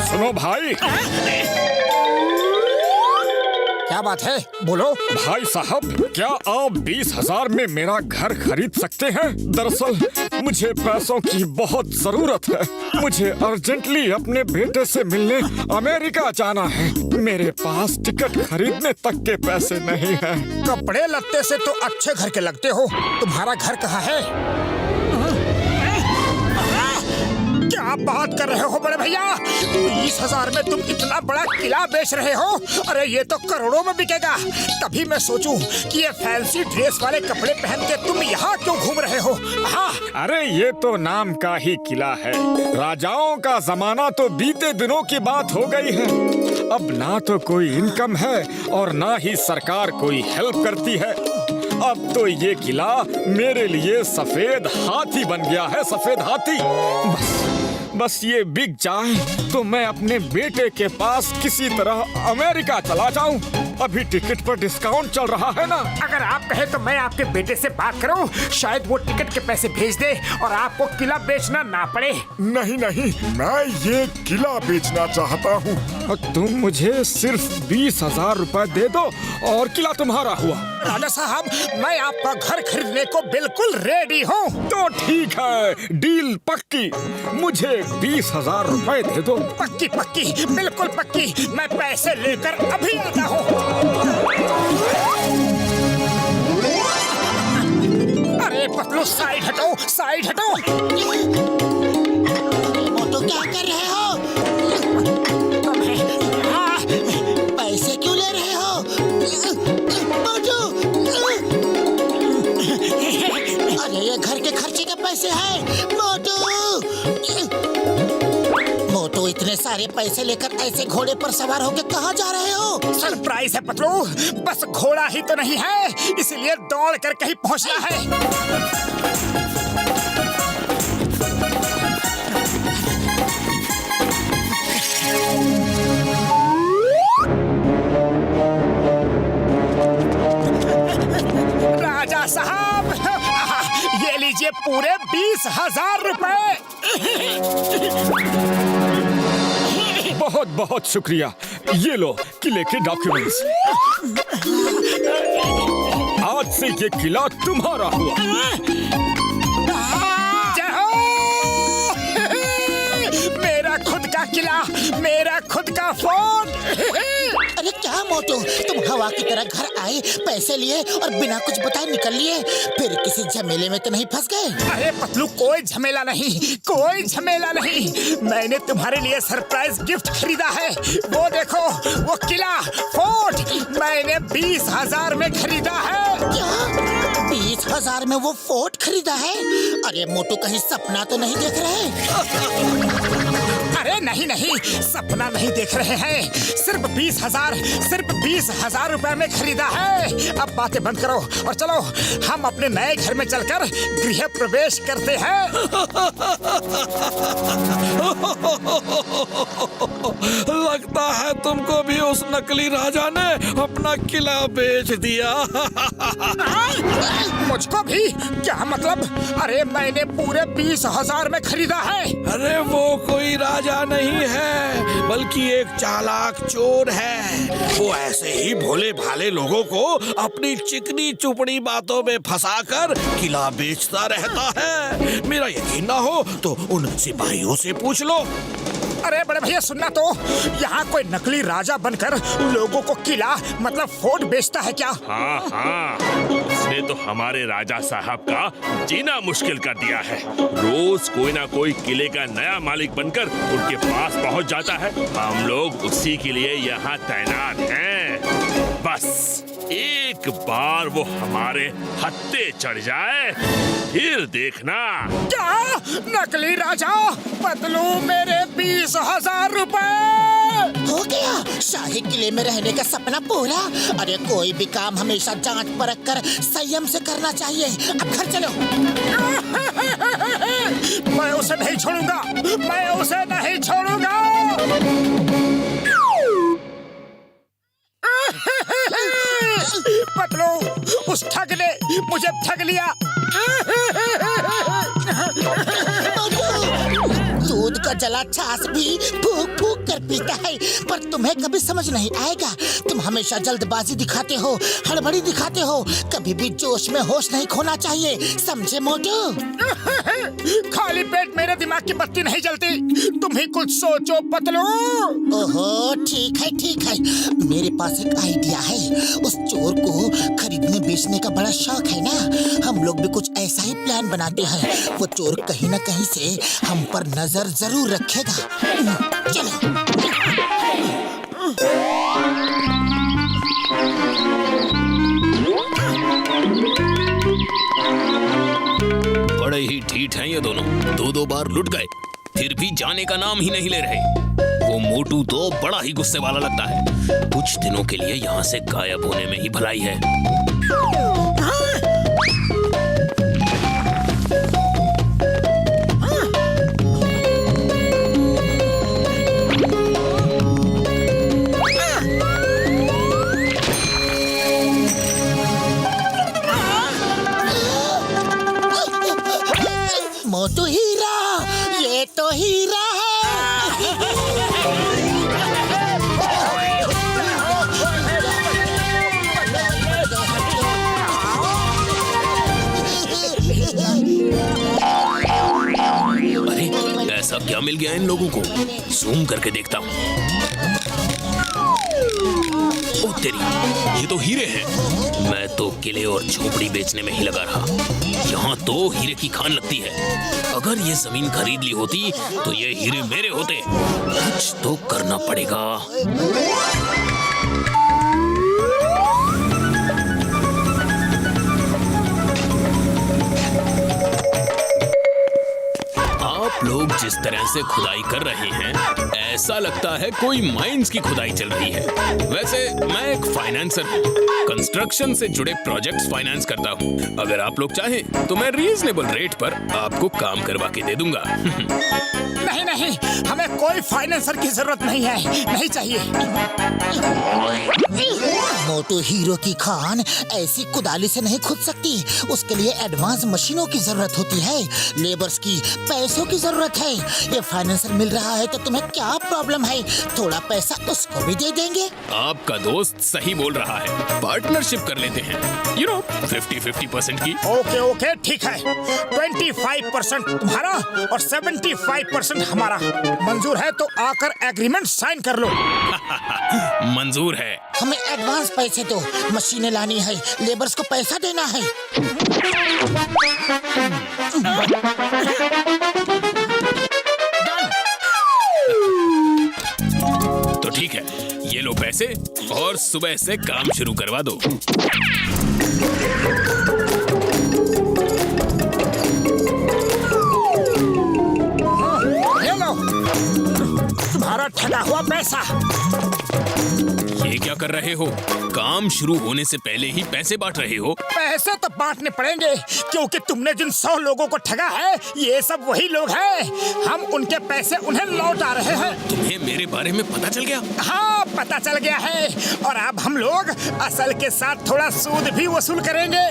S9: सुनो भाई।
S3: क्या बात है, बोलो।
S9: भाई साहब, क्या आप 20,000 में मेरा घर खरीद सकते हैं? दरअसल मुझे पैसों की बहुत जरूरत है। मुझे अर्जेंटली अपने बेटे से मिलने अमेरिका जाना है। मेरे पास टिकट खरीदने तक के पैसे नहीं हैं।
S3: कपड़े लत्ते से तो अच्छे घर के लगते हो। तुम्हारा घर कहाँ है?
S2: क्या? क्या बात कर रहे हो बड़े भैया? 20,000 में तुम इतना बड़ा किला बेच रहे हो? अरे ये तो करोड़ों में बिकेगा। तभी मैं सोचूं कि ये फैंसी ड्रेस वाले कपड़े पहन के तुम यहाँ क्यों घूम रहे हो? हाँ,
S9: अरे ये तो नाम का ही किला है। राजाओं का जमाना तो बीते दिनों की बात हो गई है। अब ना तो कोई इनकम है और ना ही सरकार कोई हेल्प करती है। अब तो ये किला मेरे लिए सफेद हाथी बन गया है, सफेद हाथी। बस ये बिक जाए तो मैं अपने बेटे के पास किसी तरह अमेरिका चला जाऊं। अभी टिकट पर डिस्काउंट चल रहा है ना।
S2: अगर आप कहे तो मैं आपके बेटे से बात करूं, शायद वो टिकट के पैसे भेज दे और आपको किला बेचना ना पड़े।
S9: नहीं नहीं, मैं ये किला बेचना चाहता हूँ। तुम मुझे सिर्फ 20,000 रुपए दे दो और किला तुम्हारा हुआ।
S2: राजा साहब, मैं आपका घर खरीदने को बिल्कुल रेडी हूँ।
S9: तो ठीक है, डील पक्की। मुझे 20,000 रुपए दे दो।
S2: पक्की पक्की, बिल्कुल पक्की। मैं पैसे लेकर अभी आता हूँ। अरे पतलू, साइड हटो, साइड हटो।
S3: मोटू क्या कर रहे हो? पैसे क्यों ले रहे हो? मोटू, अरे ये घर के खर्चे के पैसे हैं। मोटू, मोटू, इतने सारे पैसे लेकर ऐसे घोड़े पर सवार होकर कहाँ जा रहे हो?
S2: सरप्राइज है पतलू, बस घोड़ा ही तो नहीं है, इसलिए दौड़ कर कहीं पहुँचना है। राजा साहब, ये लीजिए पूरे 20,000 रुपए।
S9: बहुत बहुत शुक्रिया। ये लो किले के डॉक्यूमेंट्स। आज से ये किला तुम्हारा हुआ।
S2: जय हो! मेरा खुद का किला, मेरा खुद का फोर्ट।
S3: अरे क्या मोटू, तुम हवा की तरह घर आए, पैसे लिए और बिना कुछ बताए निकल लिए। फिर किसी झमेले में तो नहीं फंस गए?
S2: अरे पतलू, कोई झमेला नहीं, कोई झमेला नहीं। मैंने तुम्हारे लिए सरप्राइज गिफ्ट खरीदा है। वो देखो, वो किला, फोर्ट मैंने 20,000 में खरीदा है।
S3: क्या 20,000 में वो फोर्ट खरीदा है? अरे मोटू, कहीं सपना तो नहीं देख रहे?
S2: अरे नहीं नहीं, सपना नहीं देख रहे हैं। सिर्फ 20,000 रुपए में खरीदा है। अब बातें बंद करो और चलो हम अपने नए घर में चलकर गृह प्रवेश करते हैं।
S10: लगता है तुमको भी उस नकली राजा ने अपना किला बेच दिया।
S2: मुझको भी? क्या मतलब? अरे मैंने पूरे 20,000 में खरीदा है।
S10: अरे वो कोई राजा नहीं है, बल्कि एक चालाक चोर है। वो ऐसे ही भोले भाले लोगों को अपनी चिकनी चुपड़ी बातों में फंसाकर किला बेचता रहता है। मेरा यकीन ना हो तो उन सिपाहियों से पूछ लो।
S2: अरे बड़े भैया, सुनना तो, यहाँ कोई नकली राजा बनकर लोगों को किला मतलब फोर्ट बेचता है क्या?
S5: हाँ हाँ, उसने तो हमारे राजा साहब का जीना मुश्किल कर दिया है। रोज कोई ना कोई किले का नया मालिक बनकर उनके पास पहुँच जाता है। हम लोग उसी के लिए यहाँ तैनात हैं। बस एक बार वो हमारे हत्थे चढ़ जाए, फिर देखना।
S2: क्या? नकली राजा? पतलू, मेरे 20,000 रुपए।
S3: हो गया शाही किले में रहने का सपना पूरा। अरे कोई भी काम हमेशा जांच परख कर संयम से करना चाहिए। अब घर चलो।
S2: मैं उसे नहीं छोड़ूंगा, मैं उसे नहीं छोड़ूंगा। पतलू, उस ठग ने मुझे ठग लिया।
S3: दूध का जला छाछ भी फूक फूक कर पीता है, पर तुम्हें कभी समझ नहीं आएगा। तुम हमेशा जल्दबाजी दिखाते हो, हड़बड़ी दिखाते हो। कभी भी जोश में होश नहीं खोना चाहिए, समझे मोटू?
S2: खाली पेट मेरे दिमाग की बत्ती नहीं जलती। तुम ही कुछ सोचो पतलू।
S3: ओहो, ठीक है ठीक है, मेरे पास एक आइडिया है। उस चोर को खरीदने बेचने का बड़ा शौक है ना, हम लोग भी कुछ ऐसा ही प्लान बनाते हैं। वो चोर कहीं ना कहीं से हम पर नजर जरूर दूर रखेगा। चलो।
S6: बड़े ही ढीठ हैं ये दोनों, दो बार लुट गए फिर भी जाने का नाम ही नहीं ले रहे। वो मोटू तो बड़ा ही गुस्से वाला लगता है। कुछ दिनों के लिए यहाँ से गायब होने में ही भलाई है।
S3: मोटू हीरा, ये तो हीरा है।
S6: अरे ऐसा क्या मिल गया इन लोगों को? जूम करके देखता हूँ। ओ तेरी, ये तो हीरे हैं। मैं तो किले और झोपड़ी बेचने में ही लगा रहा। यहाँ तो हीरे की खान लगती है। अगर ये जमीन खरीद ली होती तो ये हीरे मेरे होते। कुछ तो करना पड़ेगा। आप लोग जिस तरह से खुदाई कर रहे हैं, ऐसा लगता है कोई माइंस की खुदाई चल रही है। वैसे मैं एक फाइनेंसर हूँ, कंस्ट्रक्शन से जुड़े प्रोजेक्ट्स फाइनेंस करता हूँ। अगर आप लोग चाहें तो मैं रीजनेबल रेट पर आपको काम करवा के दे दूंगा।
S2: नहीं नहीं, हमें कोई फाइनेंसर की जरूरत नहीं है, नहीं चाहिए।
S3: मोटू हीरो की खान ऐसी कुदाली से नहीं खुद सकती। उसके लिए एडवांस मशीनों की जरूरत होती है, लेबर्स की, पैसों की जरूरत है। ये फाइनेंसर मिल रहा है तो तुम्हें क्या प्रॉब्लम है? थोड़ा पैसा उसको भी दे देंगे।
S6: आपका दोस्त सही बोल रहा है, पार्टनरशिप कर लेते हैं। 50-50% की।
S2: ओके ओके ठीक है, 25% तुम्हारा और 75% हमारा। मंजूर है तो आकर एग्रीमेंट साइन कर लो।
S6: मंजूर है।
S3: हमें एडवांस पैसे दो, मशीनें लानी है, लेबर्स को पैसा देना है।
S6: तो ठीक है, ये लो पैसे और सुबह से काम शुरू करवा दो।
S2: ये लो तुम्हारा ठगा हुआ पैसा।
S6: ये क्या कर रहे हो? काम शुरू होने से पहले ही पैसे बांट रहे हो?
S2: पैसे तो बांटने पड़ेंगे, क्योंकि तुमने जिन 100 लोगों को ठगा है, ये सब वही लोग हैं। हम उनके पैसे उन्हें लौटा रहे हैं।
S6: तुम्हें मेरे बारे में पता चल गया?
S2: हाँ, पता चल गया है। और अब हम लोग असल के साथ थोड़ा सूद भी वसूल करेंगे।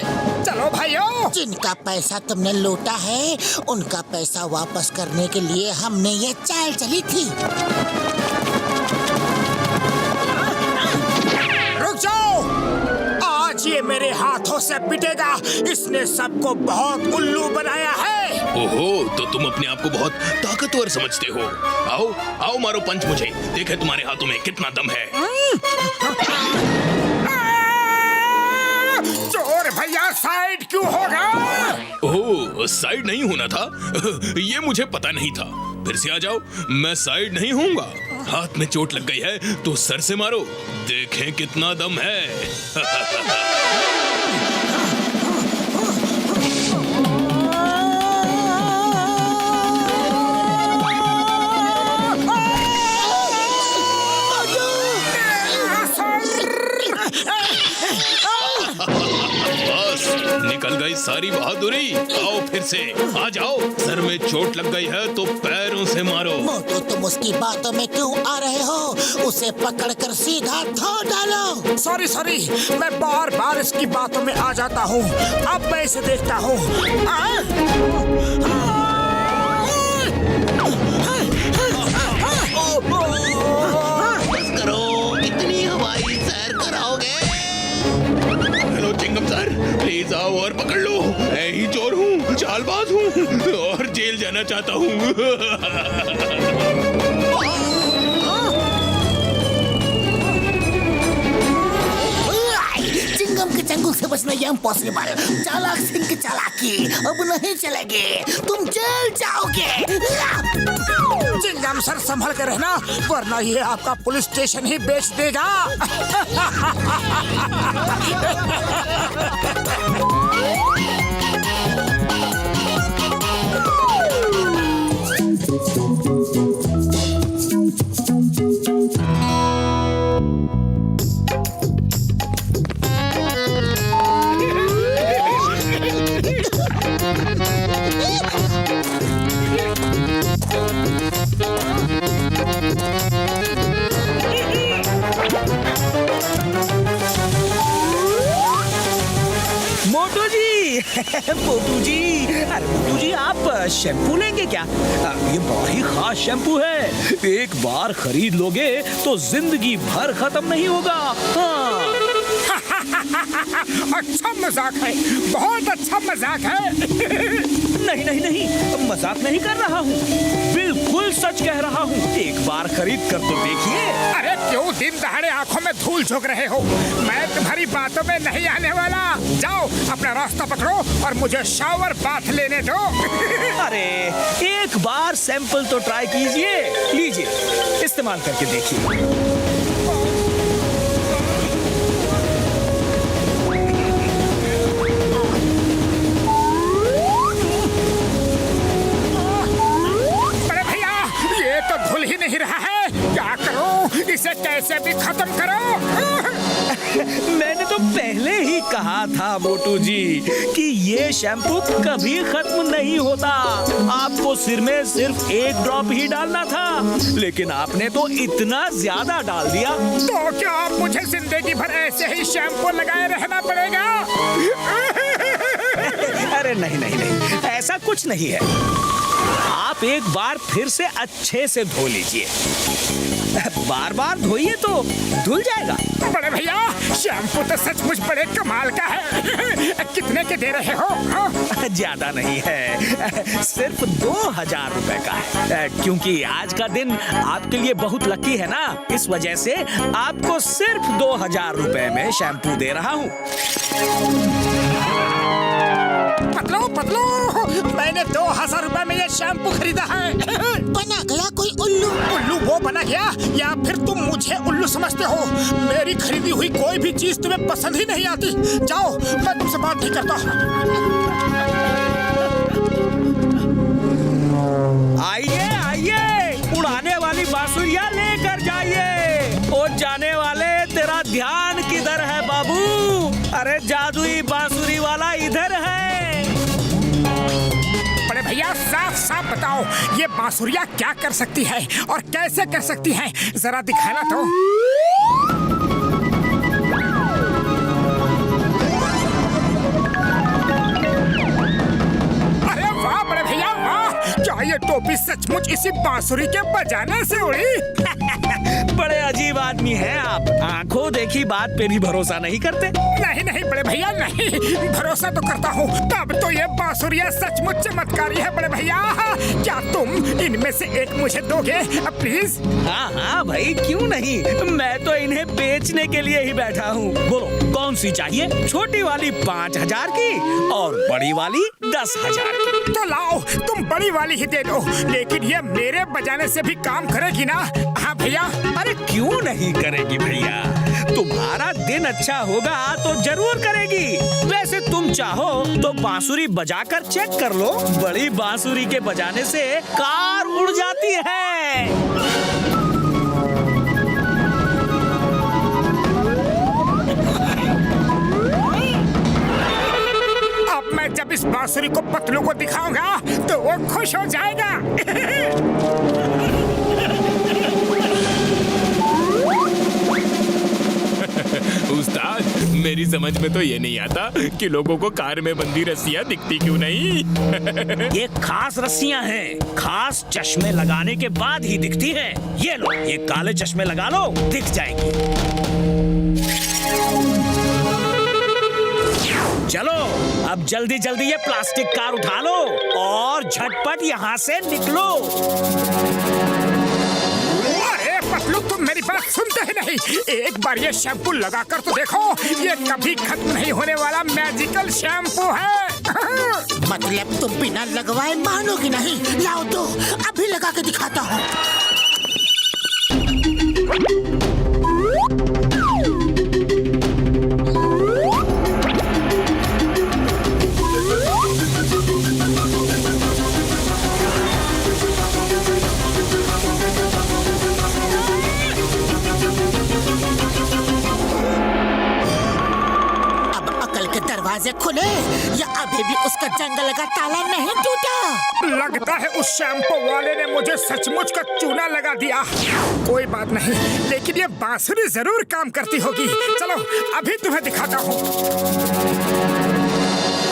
S2: चलो भाइयों।
S3: जिनका पैसा तुमने लूटा है, उनका पैसा वापस करने के लिए हमने ये चाल चली थी।
S2: रुक जाओ, आज ये मेरे हाथों से पिटेगा। इसने सबको बहुत उल्लू बनाया है।
S6: ओहो, तो तुम अपने आप को बहुत ताकतवर समझते हो। आओ आओ, मारो पंच मुझे, देखे तुम्हारे हाथों में कितना दम है।
S2: चोर भैया, साइड क्यों होगा?
S6: ओह, साइड नहीं होना था? ये मुझे पता नहीं था। फिर से आ जाओ, मैं साइड नहीं होऊंगा। हाथ में चोट लग गई है तो सर से मारो, देखें कितना दम है। बस निकल गई सारी बहादुरी। आओ फिर से आ जाओ। सर में चोट लग गई है तो पैरों से मारो।
S3: मोटू, तुम उसकी बातों में क्यों आ रहे हो? उसे पकड़कर सीधा धो डालो।
S2: सॉरी सॉरी, मैं बार बार इसकी बातों में आ जाता हूँ। अब मैं इसे देखता हूँ।
S8: बस करो, इतनी हवाई सैर कराओगे?
S6: हेलो चिंगम सर, प्लीज आओ और पकड़ लो। मैं ही चोर हूँ, चालबाज हूँ और जेल जाना चाहता हूँ।
S3: चिंगम के चंगुल से बचना इम्पॉसिबल। चालाक सिंह की चालाकी अब नहीं चलेगी, तुम जेल जाओगे। चिंगम सर संभल कर रहना, वरना ये आपका पुलिस स्टेशन ही बेच देगा।
S10: मोटू जी मोटू जी, अरे मोटू जी आप शैम्पू लेंगे क्या? ये बड़ा ही खास शैम्पू है, एक बार खरीद लोगे तो जिंदगी भर खत्म नहीं होगा। हाँ।
S2: अच्छा मजाक है, बहुत अच्छा मजाक है।
S10: नहीं नहीं नहीं, मजाक नहीं कर रहा हूँ, बिल्कुल सच कह रहा हूँ। एक बार खरीद कर तो देखिए।
S2: अरे क्यों दिन दहाड़े आंखों में धूल झोंक रहे हो? मैं तुम्हारी बातों में नहीं आने वाला। जाओ अपना रास्ता पकड़ो और मुझे शावर बाथ लेने दो।
S10: अरे एक बार सैंपल तो ट्राई कीजिए, लीजिए इस्तेमाल करके देखिए।
S2: धुल ही नहीं रहा है, क्या करो? इसे कैसे भी खत्म करो।
S10: मैंने तो पहले ही कहा था मोटू जी कि ये शैम्पू कभी खत्म नहीं होता। आपको सिर में सिर्फ एक ड्रॉप ही डालना था, लेकिन आपने तो इतना ज्यादा डाल दिया।
S2: तो क्या आप मुझे जिंदगी भर ऐसे ही शैम्पू लगाए रहना पड़ेगा?
S10: अरे नहीं नहीं नहीं, ऐसा कुछ नहीं है। आप एक बार फिर से अच्छे से धो लीजिए, बार बार धोइए तो धुल जाएगा।
S2: बड़े भैया शैम्पू तो सचमुच बड़े कमाल का है। कितने के दे रहे हो?
S10: ज्यादा नहीं है, सिर्फ 2000 रुपए का है, क्योंकि आज का दिन आपके लिए बहुत लकी है ना, इस वजह से आपको सिर्फ 2000 रुपए में शैम्पू दे रहा हूँ।
S2: पतलो पतलो, मैंने 2000 रुपए में ये शैम्पू खरीदा है।
S3: बना गया कोई उल्लू?
S2: उल्लू वो बना गया या फिर तुम मुझे उल्लू समझते हो? मेरी खरीदी हुई कोई भी चीज तुम्हें पसंद ही नहीं आती। जाओ, मैं तुमसे बात नहीं करता।
S10: आइए आइए, उड़ाने वाली बांसुरियां लेकर जाइए। ओ जाने वाले, तेरा ध्यान किधर है बाबू? अरे जादुई बांसुरी वाला इधर है।
S2: बड़े भैया साफ साफ बताओ, ये बांसुरियां क्या कर सकती है और कैसे कर सकती है? जरा दिखाना तो। अरे वाह बड़े भैया वाह, क्या ये टोपी सचमुच इसी बांसुरी के बजाने से उड़ी?
S10: बड़े अजीब आदमी हैं आप, आंखों देखी बात पे भी भरोसा नहीं करते।
S2: नहीं नहीं बड़े भैया नहीं, भरोसा तो करता हूँ। तब तो ये बांसुरियां सचमुच चमत्कारी है बड़े भैया। क्या तुम इनमें से एक मुझे दोगे प्लीज?
S10: हाँ हाँ भाई, क्यों नहीं, मैं तो इन्हें बेचने के लिए ही बैठा हूँ। बोलो कौन सी चाहिए? छोटी वाली 5000 की और बड़ी वाली 10,000 की।
S2: तो लाओ, तुम बड़ी वाली ही दे दो, लेकिन ये मेरे बजाने से भी काम करेगी ना? हाँ भैया।
S10: अरे क्यों नहीं करेगी भैया, तुम्हारा दिन अच्छा होगा तो जरूर करेगी। वैसे तुम चाहो तो बांसुरी बजाकर चेक कर लो, बड़ी बांसुरी के बजाने से कार उड़ जाती है।
S2: अब मैं जब इस बांसुरी को पतलू को दिखाऊंगा तो वो खुश हो जाएगा।
S6: उस्ताद, मेरी समझ में तो ये नहीं आता कि लोगों को कार में बंधी रस्सियां दिखती क्यों नहीं।
S10: ये खास रस्सियां हैं, खास चश्मे लगाने के बाद ही दिखती हैं। ये लो, ये काले चश्मे लगा लो, दिख जाएंगी। चलो अब जल्दी जल्दी ये प्लास्टिक कार उठा लो और झटपट यहाँ से निकलो।
S2: अरे पतलू, तुम मेरी बात सुनते ही नहीं। एक बार ये शैम्पू लगा कर तो देखो, ये कभी खत्म नहीं होने वाला मैजिकल शैम्पू है।
S3: मतलब तुम बिना लगवाए मानोगे नहीं। लाओ तो अभी लगा के दिखाता हूँ। दरवाजे खुले या अभी भी उसका जंगल का ताला नहीं टूटा?
S2: लगता है उस शैम्पू वाले ने मुझे सचमुच का चूना लगा दिया। कोई बात नहीं, लेकिन ये बांसुरी जरूर काम करती होगी। चलो अभी तुम्हें दिखाता हूँ।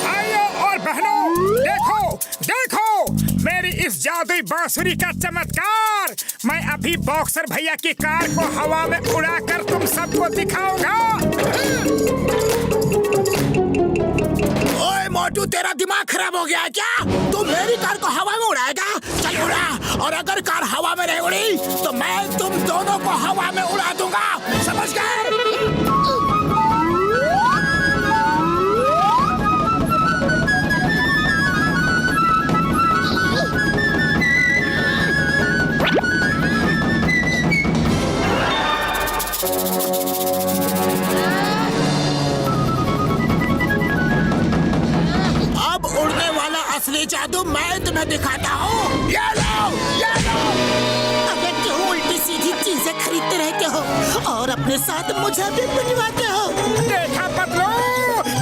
S2: भाइयों और बहनों, देखो देखो मेरी इस जादुई बांसुरी का चमत्कार। मैं अभी बॉक्सर भैया की कार को हवा में उड़ाकर तुम सबको दिखाऊंगा।
S3: ओए मोटू, तेरा दिमाग खराब हो गया है क्या? तू मेरी कार को हवा में उड़ाएगा? चल उड़ा, और अगर कार हवा में नहीं उड़ी तो मैं तुम दोनों को हवा में उड़ा दूंगा, समझ गए? असली जादू मैं तुम्हें दिखाता हूँ। ये लो, ये लो। अगर क्यों उल्टी सीधी चीजें खरीदते रहते हो और अपने साथ मुझे भी बुलवाते हो?
S2: देखा पतलू,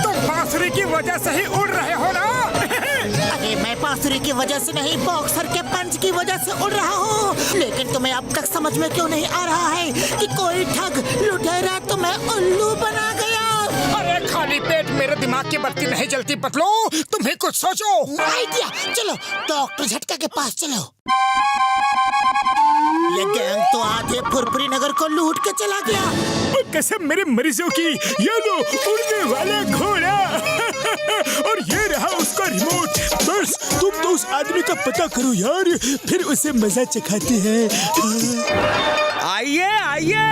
S2: तुम बांसुरी की वजह से ही उड़ रहे हो ना?
S3: अरे मैं बांसुरी की वजह से नहीं, बॉक्सर के पंच की वजह से उड़ रहा हूँ। लेकिन तुम्हें अब तक समझ में क्यों नहीं आ रहा है कि कोई ठग लुटेरा तुम्हें उल्लू बना गया?
S2: अरे खाली पेट मेरे दिमाग की बत्ती नहीं जलती पतलू, तुम्हें कुछ सोचो।
S3: आइडिया, चलो डॉक्टर झटका के पास चलो। ये गैंग तो आधे फुरफुरी नगर को लूट के चला गया।
S2: कसम मेरे मरीजों की, ये लो उड़ने वाला घोड़ा। और ये रहा उसका रिमोट। बस तुम तो उस आदमी का पता करो यार, फिर उसे मजा चखाते हैं।
S4: आइए आइए।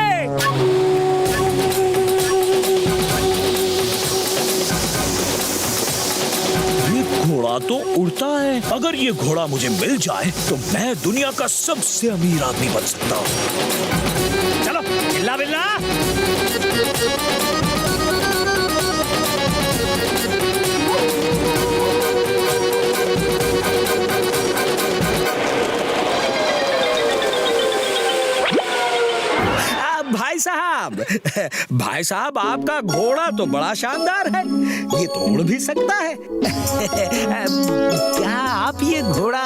S4: घोड़ा तो उड़ता है। अगर ये घोड़ा मुझे मिल जाए तो मैं दुनिया का सबसे अमीर आदमी बन सकता हूँ। चलो बिल्ला बिल्ला। भाई साहब आपका घोड़ा तो बड़ा शानदार है, ये तो उड़ भी सकता है। क्या आप ये घोड़ा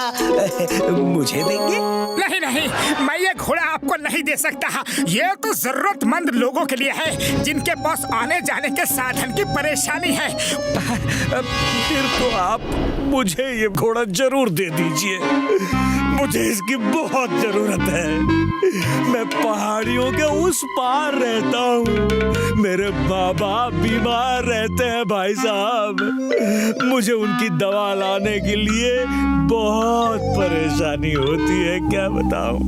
S4: मुझे देंगे?
S2: नहीं नहीं, मैं ये घोड़ा आपको नहीं दे सकता। ये तो जरूरतमंद लोगों के लिए है जिनके पास आने जाने के साधन की परेशानी है।
S4: फिर तो आप मुझे ये घोड़ा जरूर दे दीजिए, मुझे इसकी बहुत जरूरत है। मैं पहाड़ियों के उस पार रहता हूँ, मेरे बाबा बीमार रहते हैं भाई साहब, मुझे उनकी दवा लाने के लिए बहुत परेशानी होती है, क्या बताऊं।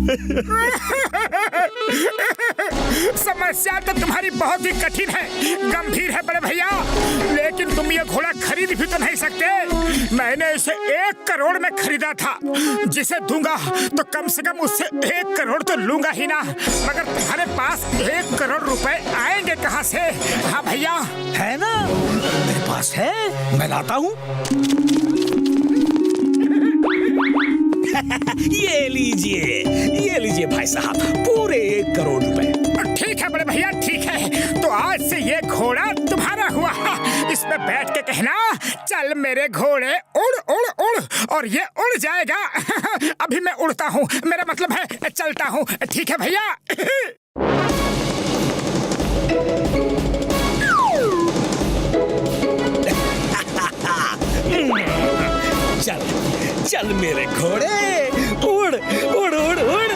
S2: समस्या तो तुम्हारी बहुत ही कठिन है, गंभीर है बड़े भैया, लेकिन तुम ये घोड़ा खरीद भी तो नहीं सकते। मैंने इसे 1 करोड़ में खरीदा था, जिसे दूंगा तो कम से कम उससे 1 करोड़ तो लूंगा ही ना, मगर तुम्हारे पास 1 करोड़ रुपए आएंगे कहाँ से? हाँ भैया
S4: है ना, मेरे पास है, मैं लाता हूँ। ये लीजिए भाई साहब, पूरे 1 करोड़ रुपए।
S2: ठीक है बड़े भैया, ठीक है, तो आज से ये घोड़ा तुम्हारा हुआ। इस पे बैठ के कहना, चल मेरे घोड़े उड़ उड़ उड़, और ये उड़ जाएगा। अभी मैं उड़ता हूँ, मेरा मतलब है चलता हूँ। ठीक है भैया।
S4: चल चल मेरे घोड़े, उड़ उड़ उड़ उड़।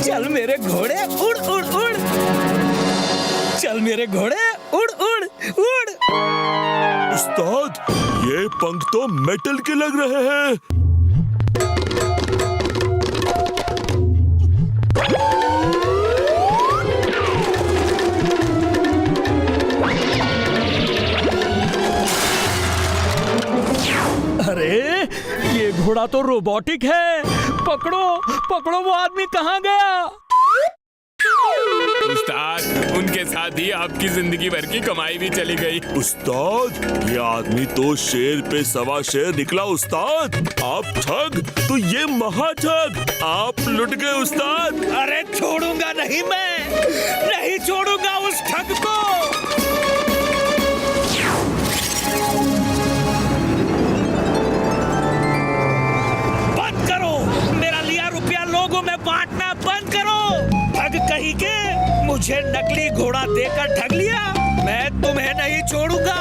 S4: चल मेरे घोड़े उड़ उड़ उड़। चल मेरे घोड़े उड़ उड़ उड़।
S5: उस्ताद, ये पंख तो मेटल के लग रहे हैं।
S4: घोड़ा तो रोबोटिक है। पकड़ो पकड़ो, वो आदमी कहाँ गया?
S6: उस्ताद, उनके साथ ही आपकी जिंदगी भर की कमाई भी चली गई।
S5: उस्ताद, ये आदमी तो शेर पे सवा शेर निकला उस्ताद। आप ठग तो ये महाठग, आप लुट गए उस्ताद।
S10: अरे छोड़ूंगा नहीं, मैं नहीं छोड़ूंगा उस ठग को। बंद करो, मेरा लिया रुपया लोगों में बांटना बंद करो। ठग कहीं के, मुझे नकली घोड़ा देकर ठग लिया, मैं तुम्हें नहीं छोड़ूंगा।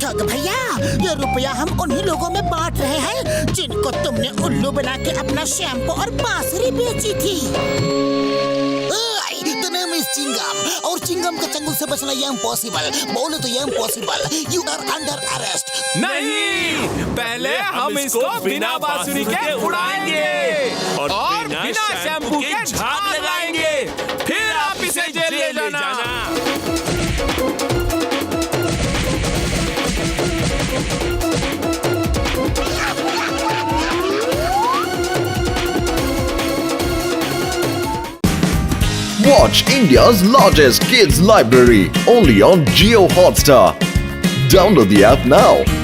S3: ठग भैया, ये रुपया हम उन्हीं लोगों में बांट रहे हैं जिनको तुमने उल्लू बना के अपना शैम्पू और बांसुरी बेची थी। चिंगम, और चिंगम के चंगुल से बचना ये इम्पॉसिबल। बोले तो ये impossible. You are under arrest.
S6: नहीं, पहले हम इसको बिना बांसुरी के उड़ाएंगे और बिना शैम्पू के झाग लगाएंगे, फिर आप इसे जेल ले जाना।
S1: Watch India's largest kids library only on Jio Hotstar. Download the app now.